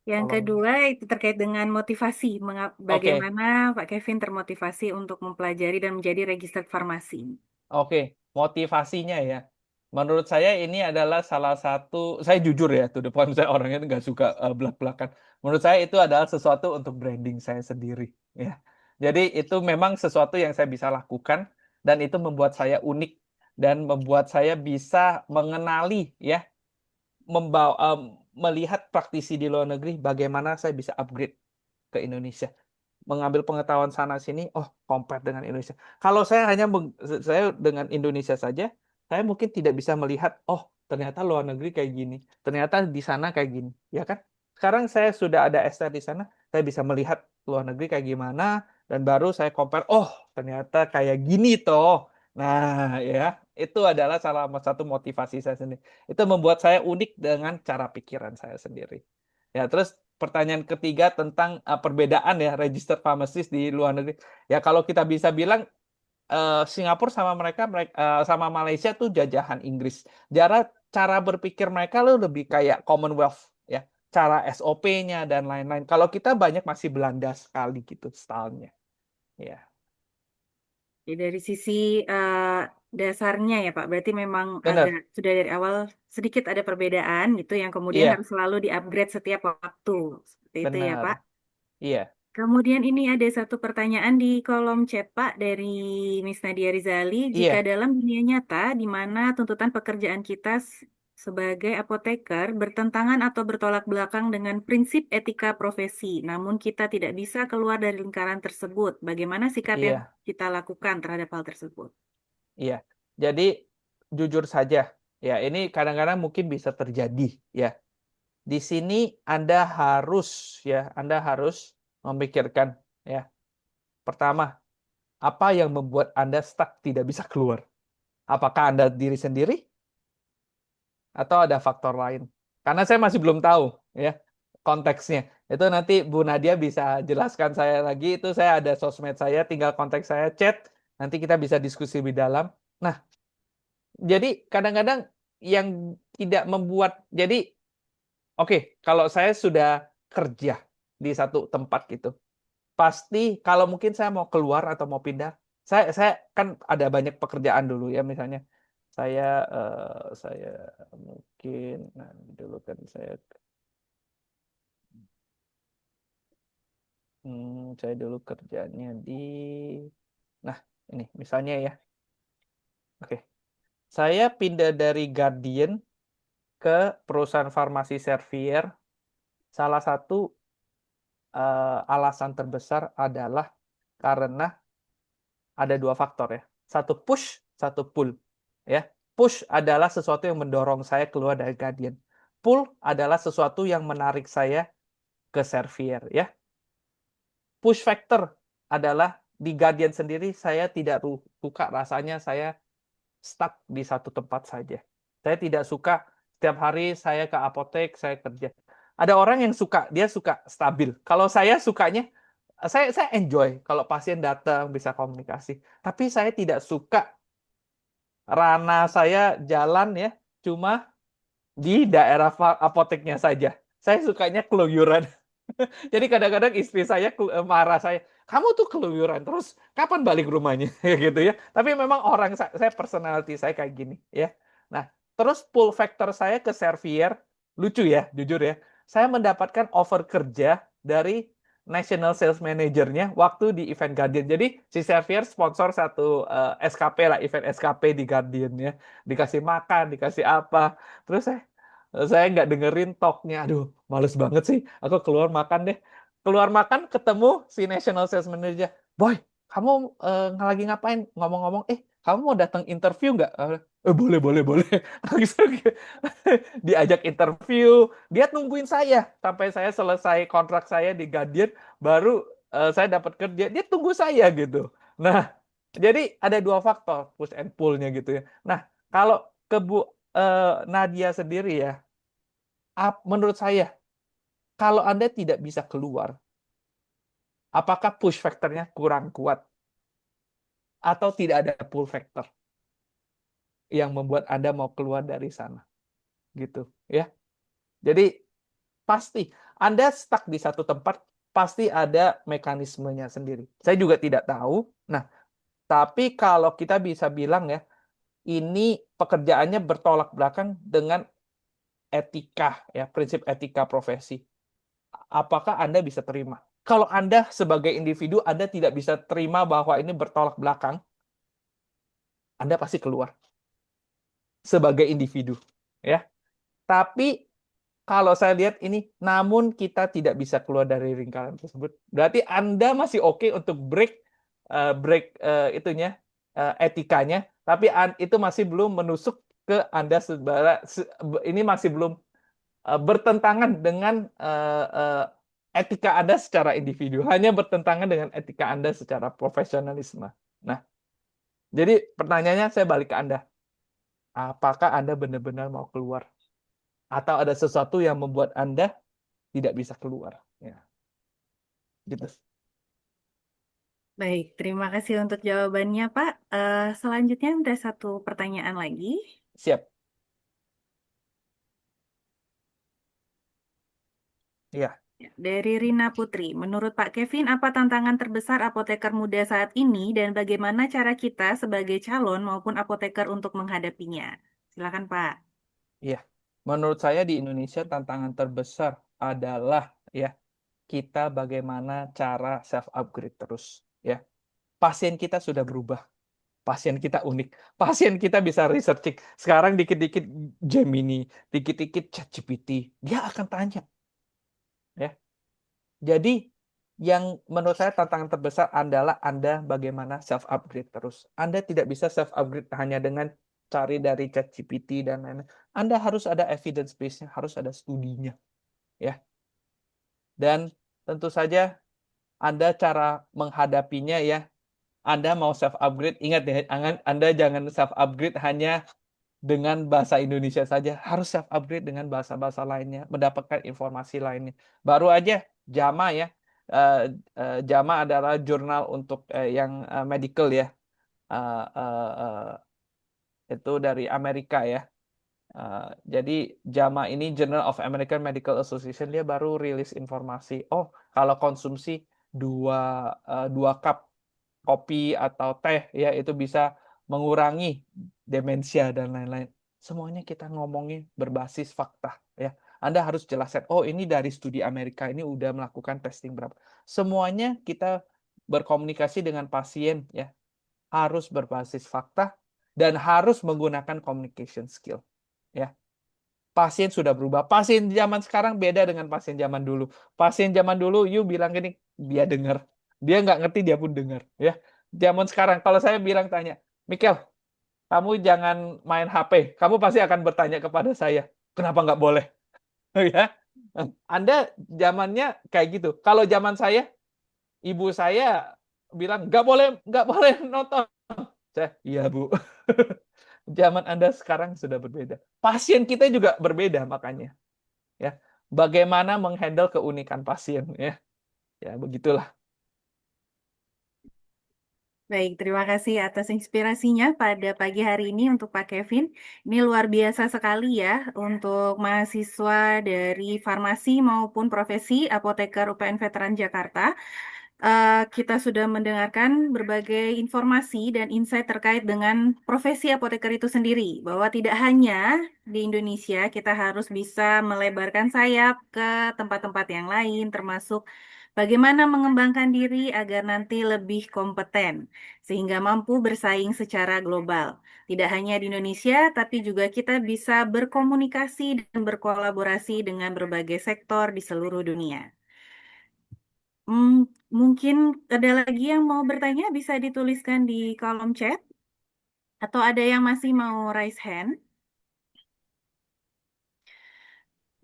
Yang Tolong. kedua itu terkait dengan motivasi. Bagaimana Pak Kevin termotivasi untuk mempelajari dan menjadi registered farmasi? Oke, motivasinya ya. Menurut saya ini adalah salah satu, saya jujur ya, to the point, saya orangnya nggak suka belak-belakan. Menurut saya itu adalah sesuatu untuk branding saya sendiri, ya. Jadi itu memang sesuatu yang saya bisa lakukan dan itu membuat saya unik dan membuat saya bisa mengenali, ya, melihat praktisi di luar negeri, bagaimana saya bisa upgrade ke Indonesia. Mengambil pengetahuan sana sini, oh compare dengan Indonesia. Kalau saya hanya saya dengan Indonesia saja, saya mungkin tidak bisa melihat, oh ternyata luar negeri kayak gini, ternyata di sana kayak gini, ya kan? Sekarang saya sudah ada STR di sana, saya bisa melihat luar negeri kayak gimana, dan baru saya compare, oh ternyata kayak gini toh. Nah, ya, itu adalah salah satu motivasi saya sendiri. Itu membuat saya unik dengan cara pikiran saya sendiri. Ya, terus pertanyaan ketiga tentang perbedaan ya register pharmacist di luar negeri. Ya kalau kita bisa bilang Singapura sama sama Malaysia tuh jajahan Inggris. Cara berpikir mereka lebih kayak Commonwealth ya. Cara SOP-nya dan lain-lain. Kalau kita banyak masih Belanda sekali gitu stylenya. Ya, Ya, dari sisi dasarnya ya Pak, berarti memang benar. sudah dari awal sedikit ada perbedaan gitu yang kemudian Iya, harus selalu di-upgrade setiap waktu. Seperti itu ya benar. Pak. Iya, Kemudian ini ada satu pertanyaan di kolom chat Pak dari Miss Nadia Rizali. Jika iya, dalam dunia nyata di mana tuntutan pekerjaan kita sebagai apoteker bertentangan atau bertolak belakang dengan prinsip etika profesi, namun kita tidak bisa keluar dari lingkaran tersebut, bagaimana sikap yang iya, kita lakukan terhadap hal tersebut? iya. Jadi jujur saja, ya ini kadang-kadang mungkin bisa terjadi ya. Di sini Anda harus memikirkan ya. Pertama, apa yang membuat Anda stuck tidak bisa keluar? Apakah Anda diri sendiri atau ada faktor lain? Karena saya masih belum tahu ya konteksnya. Itu nanti Bu Nadia bisa jelaskan saya lagi, itu saya ada sosmed saya, tinggal kontak saya chat, nanti kita bisa diskusi lebih dalam. Nah, jadi kadang-kadang yang tidak membuat oke, kalau saya sudah kerja di satu tempat gitu, pasti kalau mungkin saya mau keluar atau mau pindah, saya kan ada banyak pekerjaan dulu ya, misalnya saya mungkin dulu kan saya dulu kerjanya nah ini misalnya ya, oke, saya pindah dari Guardian ke perusahaan farmasi Servier. Salah satu alasan terbesar adalah karena ada dua faktor ya. Satu push, satu pull. Ya, push adalah sesuatu yang mendorong saya keluar dari Guardian. Pull adalah sesuatu yang menarik saya ke Servier ya. Push factor adalah di Guardian sendiri saya tidak suka rasanya saya stuck di satu tempat saja. Saya tidak suka setiap hari saya ke apotek, saya kerja. Ada orang yang dia suka stabil. Kalau saya sukanya, saya enjoy kalau pasien datang bisa komunikasi. Tapi saya tidak suka ranah saya jalan ya, cuma di daerah apoteknya saja. Saya sukanya keluyuran. Jadi kadang-kadang istri saya marah saya, kamu tuh keluyuran terus, kapan balik rumahnya? gitu ya. Tapi memang saya personality saya kayak gini ya. Nah, terus pull factor saya ke Servier, lucu ya, jujur ya. Saya mendapatkan offer kerja dari National Sales Manager-nya waktu di event Guardian. Jadi si Servier sponsor satu SKP lah, event SKP di Guardian ya. Dikasih makan, dikasih apa. Terus saya nggak dengerin talk-nya. Aduh, males banget sih. Aku keluar makan deh. Keluar makan, ketemu si National Sales Manager. Boy, kamu lagi ngapain? Ngomong-ngomong, kamu mau datang interview nggak? Boleh, boleh, boleh. Langsung diajak interview. Dia nungguin saya. Sampai saya selesai kontrak saya di Guardian, baru saya dapat kerja. Dia tunggu saya gitu. Nah, jadi ada dua faktor, push and pull-nya gitu ya. Nah, kalau ke Bu Nadia sendiri ya, menurut saya, kalau Anda tidak bisa keluar, apakah push factor-nya kurang kuat atau tidak ada pull factor yang membuat Anda mau keluar dari sana? Gitu, ya. Jadi pasti Anda stuck di satu tempat, pasti ada mekanismenya sendiri. Saya juga tidak tahu. Nah, tapi kalau kita bisa bilang ya, ini pekerjaannya bertolak belakang dengan etika, ya, prinsip etika profesi. Apakah Anda bisa terima? Kalau Anda sebagai individu, Anda tidak bisa terima bahwa ini bertolak belakang, Anda pasti keluar sebagai individu, ya. Tapi kalau saya lihat ini, namun kita tidak bisa keluar dari lingkaran tersebut. Berarti Anda masih oke untuk break etikanya, tapi itu masih belum menusuk ke Anda ini masih belum bertentangan dengan etika Anda secara individu, hanya bertentangan dengan etika Anda secara profesionalisme. Nah, jadi pertanyaannya saya balik ke Anda. Apakah Anda benar-benar mau keluar? Atau ada sesuatu yang membuat Anda tidak bisa keluar? Ya, gitu. Baik, terima kasih untuk jawabannya, Pak. Selanjutnya ada satu pertanyaan lagi. Siap. Ya. Dari Rina Putri, menurut Pak Kevin, apa tantangan terbesar apoteker muda saat ini dan bagaimana cara kita sebagai calon maupun apoteker untuk menghadapinya? Silakan, Pak. Iya. Menurut saya di Indonesia tantangan terbesar adalah ya kita bagaimana cara self upgrade terus, ya. Pasien kita sudah berubah. Pasien kita unik. Pasien kita bisa researching. Sekarang dikit-dikit Gemini, dikit-dikit ChatGPT, dia akan tanya, ya. Jadi yang menurut saya tantangan terbesar adalah Anda bagaimana self upgrade terus. Anda tidak bisa self upgrade hanya dengan cari dari ChatGPT dan lain-lain. Anda harus ada evidence base-nya, harus ada studinya, ya. Dan tentu saja Anda cara menghadapinya ya. Anda mau self upgrade, ingat ya, Anda jangan self upgrade hanya dengan bahasa Indonesia saja, harus self upgrade dengan bahasa-bahasa lainnya, mendapatkan informasi lainnya. Baru aja JAMA ya, JAMA adalah jurnal untuk yang medical ya, itu dari Amerika ya. Jadi JAMA ini Journal of American Medical Association, dia baru rilis informasi. Oh, kalau konsumsi dua cup kopi atau teh ya itu bisa mengurangi demensia dan lain-lain. Semuanya kita ngomongin berbasis fakta ya. Anda harus jelaskan, oh ini dari studi Amerika ini udah melakukan testing berapa. Semuanya kita berkomunikasi dengan pasien ya harus berbasis fakta dan harus menggunakan communication skill ya. Pasien sudah berubah. Pasien zaman sekarang beda dengan pasien zaman dulu. Pasien zaman dulu, you bilang gini, dia dengar. Dia nggak ngerti, dia pun dengar. Ya, zaman sekarang, kalau saya bilang tanya, Mikel, kamu jangan main HP. Kamu pasti akan bertanya kepada saya, kenapa nggak boleh? Ya, Anda zamannya kayak gitu. Kalau zaman saya, ibu saya bilang nggak boleh nonton. Saya, iya bu. Zaman Anda sekarang sudah berbeda. Pasien kita juga berbeda makanya. Ya, bagaimana menghandle keunikan pasien ya. Ya, begitulah. Baik, terima kasih atas inspirasinya pada pagi hari ini untuk Pak Kevin. Ini luar biasa sekali ya untuk mahasiswa dari farmasi maupun profesi apoteker UPN Veteran Jakarta. Kita sudah mendengarkan berbagai informasi dan insight terkait dengan profesi apoteker itu sendiri, bahwa tidak hanya di Indonesia kita harus bisa melebarkan sayap ke tempat-tempat yang lain, termasuk bagaimana mengembangkan diri agar nanti lebih kompeten, sehingga mampu bersaing secara global. Tidak hanya di Indonesia, tapi juga kita bisa berkomunikasi dan berkolaborasi dengan berbagai sektor di seluruh dunia. Mungkin ada lagi yang mau bertanya, bisa dituliskan di kolom chat. Atau ada yang masih mau raise hand?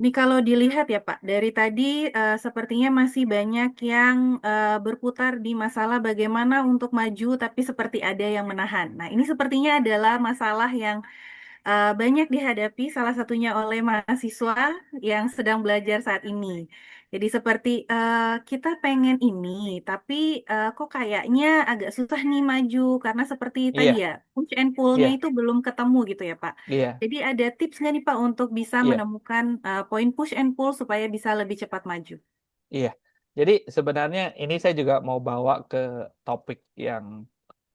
Ini kalau dilihat ya Pak, dari tadi sepertinya masih banyak yang berputar di masalah bagaimana untuk maju, tapi seperti ada yang menahan. Nah, ini sepertinya adalah masalah yang banyak dihadapi salah satunya oleh mahasiswa yang sedang belajar saat ini. Jadi seperti kita pengen ini, tapi kok kayaknya agak susah nih maju karena seperti tadi Iya, ya, push and pull-nya iya, itu belum ketemu gitu ya Pak. iya, Jadi ada tips nggak nih Pak untuk bisa iya, menemukan poin push and pull supaya bisa lebih cepat maju? iya. Jadi sebenarnya ini saya juga mau bawa ke topik yang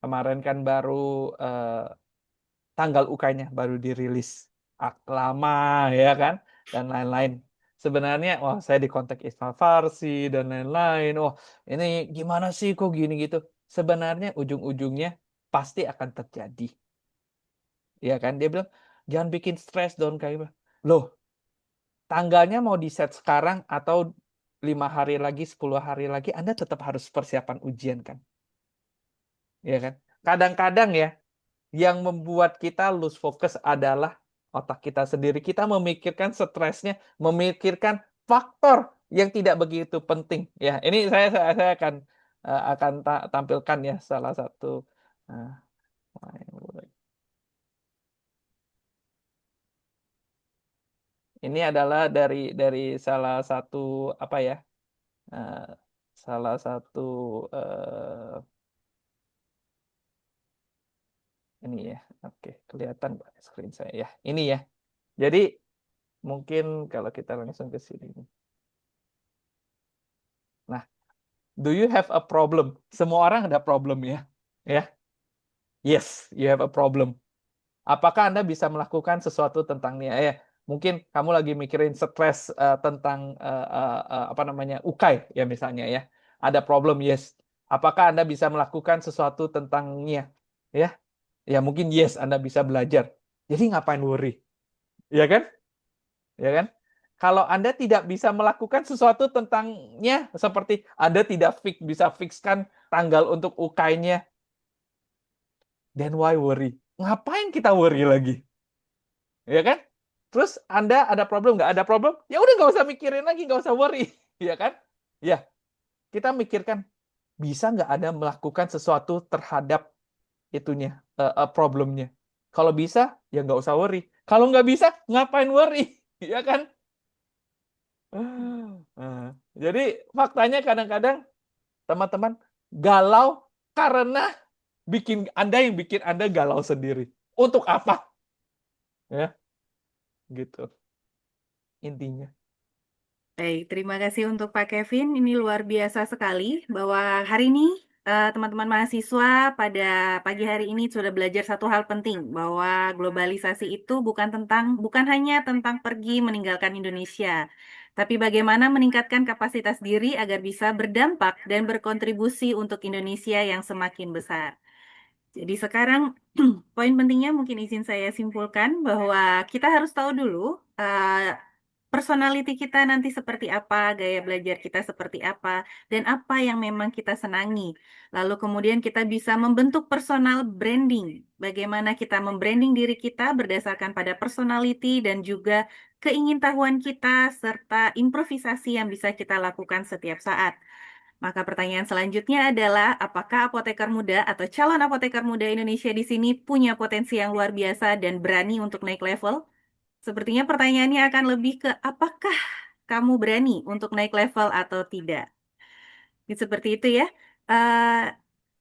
kemarin kan baru tanggal UK-nya baru dirilis. Lama ya kan, dan lain-lain. Sebenarnya, wah saya dikontak Ismail Farsi dan lain-lain. Wah ini gimana sih kok gini gitu. Sebenarnya ujung-ujungnya pasti akan terjadi. Ya kan, dia bilang jangan bikin stres dong kayak loh. Tanggalnya mau di-set sekarang atau 5 hari lagi, 10 hari lagi, Anda tetap harus persiapan ujian kan. Ya kan? Kadang-kadang ya, yang membuat kita lose focus adalah otak kita sendiri. Kita memikirkan stresnya, memikirkan faktor yang tidak begitu penting. Ya, ini saya akan tampilkan ya salah satu. Ini adalah dari salah satu apa ya? Salah satu ini ya. Oke, kelihatan screen saya ya. Ini ya. Jadi mungkin kalau kita langsung ke sini. Nah, do you have a problem? Semua orang ada problem ya. Ya. Yes, you have a problem. Apakah Anda bisa melakukan sesuatu tentangnya? Ya, mungkin kamu lagi mikirin stres tentang apa namanya? UKAI ya misalnya ya. Ada problem, yes. Apakah Anda bisa melakukan sesuatu tentangnya? Ya. Ya mungkin yes, Anda bisa belajar. Jadi ngapain worry? Ya kan? Ya kan? Kalau Anda tidak bisa melakukan sesuatu tentangnya, seperti Anda tidak bisa fixkan tanggal untuk UKAI-nya, then why worry? Ngapain kita worry lagi? Ya kan? Terus Anda ada problem, nggak ada problem? Ya udah nggak usah mikirin lagi, nggak usah worry. Ya kan? Ya, kita mikirkan, bisa nggak Anda melakukan sesuatu terhadap itunya, problemnya? Kalau bisa, ya nggak usah worry. Kalau nggak bisa, ngapain worry? Ya kan? Jadi faktanya kadang-kadang teman-teman galau karena yang bikin Anda galau sendiri. Untuk apa? Ya, gitu. Intinya. Baik, terima kasih untuk Pak Kevin. Ini luar biasa sekali bahwa hari ini teman-teman mahasiswa pada pagi hari ini sudah belajar satu hal penting, bahwa globalisasi itu bukan hanya tentang pergi meninggalkan Indonesia, tapi bagaimana meningkatkan kapasitas diri agar bisa berdampak dan berkontribusi untuk Indonesia yang semakin besar. Jadi sekarang poin pentingnya mungkin izin saya simpulkan bahwa kita harus tahu dulu personality kita nanti seperti apa, gaya belajar kita seperti apa, dan apa yang memang kita senangi. Lalu kemudian kita bisa membentuk personal branding. Bagaimana kita membranding diri kita berdasarkan pada personality dan juga keingintahuan kita serta improvisasi yang bisa kita lakukan setiap saat. Maka pertanyaan selanjutnya adalah, apakah apoteker muda atau calon apoteker muda Indonesia di sini punya potensi yang luar biasa dan berani untuk naik level? Sepertinya pertanyaannya akan lebih ke, apakah kamu berani untuk naik level atau tidak? Seperti itu ya.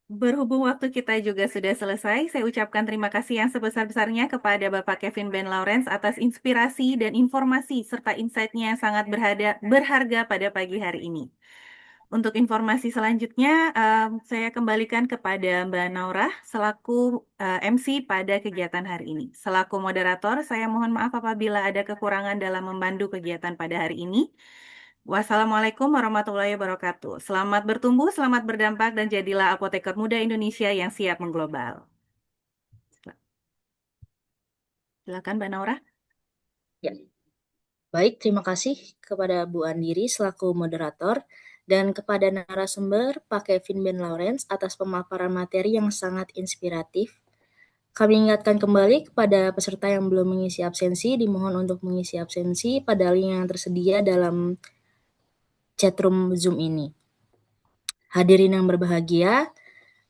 Berhubung waktu kita juga sudah selesai, saya ucapkan terima kasih yang sebesar-besarnya kepada Bapak Kevin Ben Lawrence atas inspirasi dan informasi serta insight-nya yang sangat berharga pada pagi hari ini. Untuk informasi selanjutnya, saya kembalikan kepada Mbak Naura selaku MC pada kegiatan hari ini. Selaku moderator, saya mohon maaf apabila ada kekurangan dalam memandu kegiatan pada hari ini. Wassalamualaikum warahmatullahi wabarakatuh. Selamat bertumbuh, selamat berdampak, dan jadilah apoteker muda Indonesia yang siap mengglobal. Silakan Mbak Naura. Ya. Baik, terima kasih kepada Bu Andiri selaku moderator dan kepada narasumber Pak Kevin Ben Lawrence atas pemaparan materi yang sangat inspiratif. Kami ingatkan kembali kepada peserta yang belum mengisi absensi, dimohon untuk mengisi absensi pada link yang tersedia dalam chatroom Zoom ini. Hadirin yang berbahagia,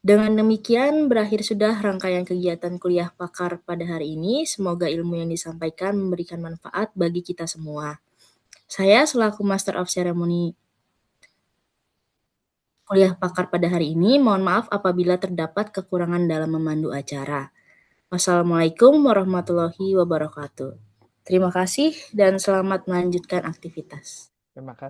dengan demikian berakhir sudah rangkaian kegiatan kuliah pakar pada hari ini. Semoga ilmu yang disampaikan memberikan manfaat bagi kita semua. Saya selaku Master of Ceremony kuliah pakar pada hari ini, mohon maaf apabila terdapat kekurangan dalam memandu acara. Wassalamualaikum warahmatullahi wabarakatuh. Terima kasih dan selamat melanjutkan aktivitas. Terima kasih.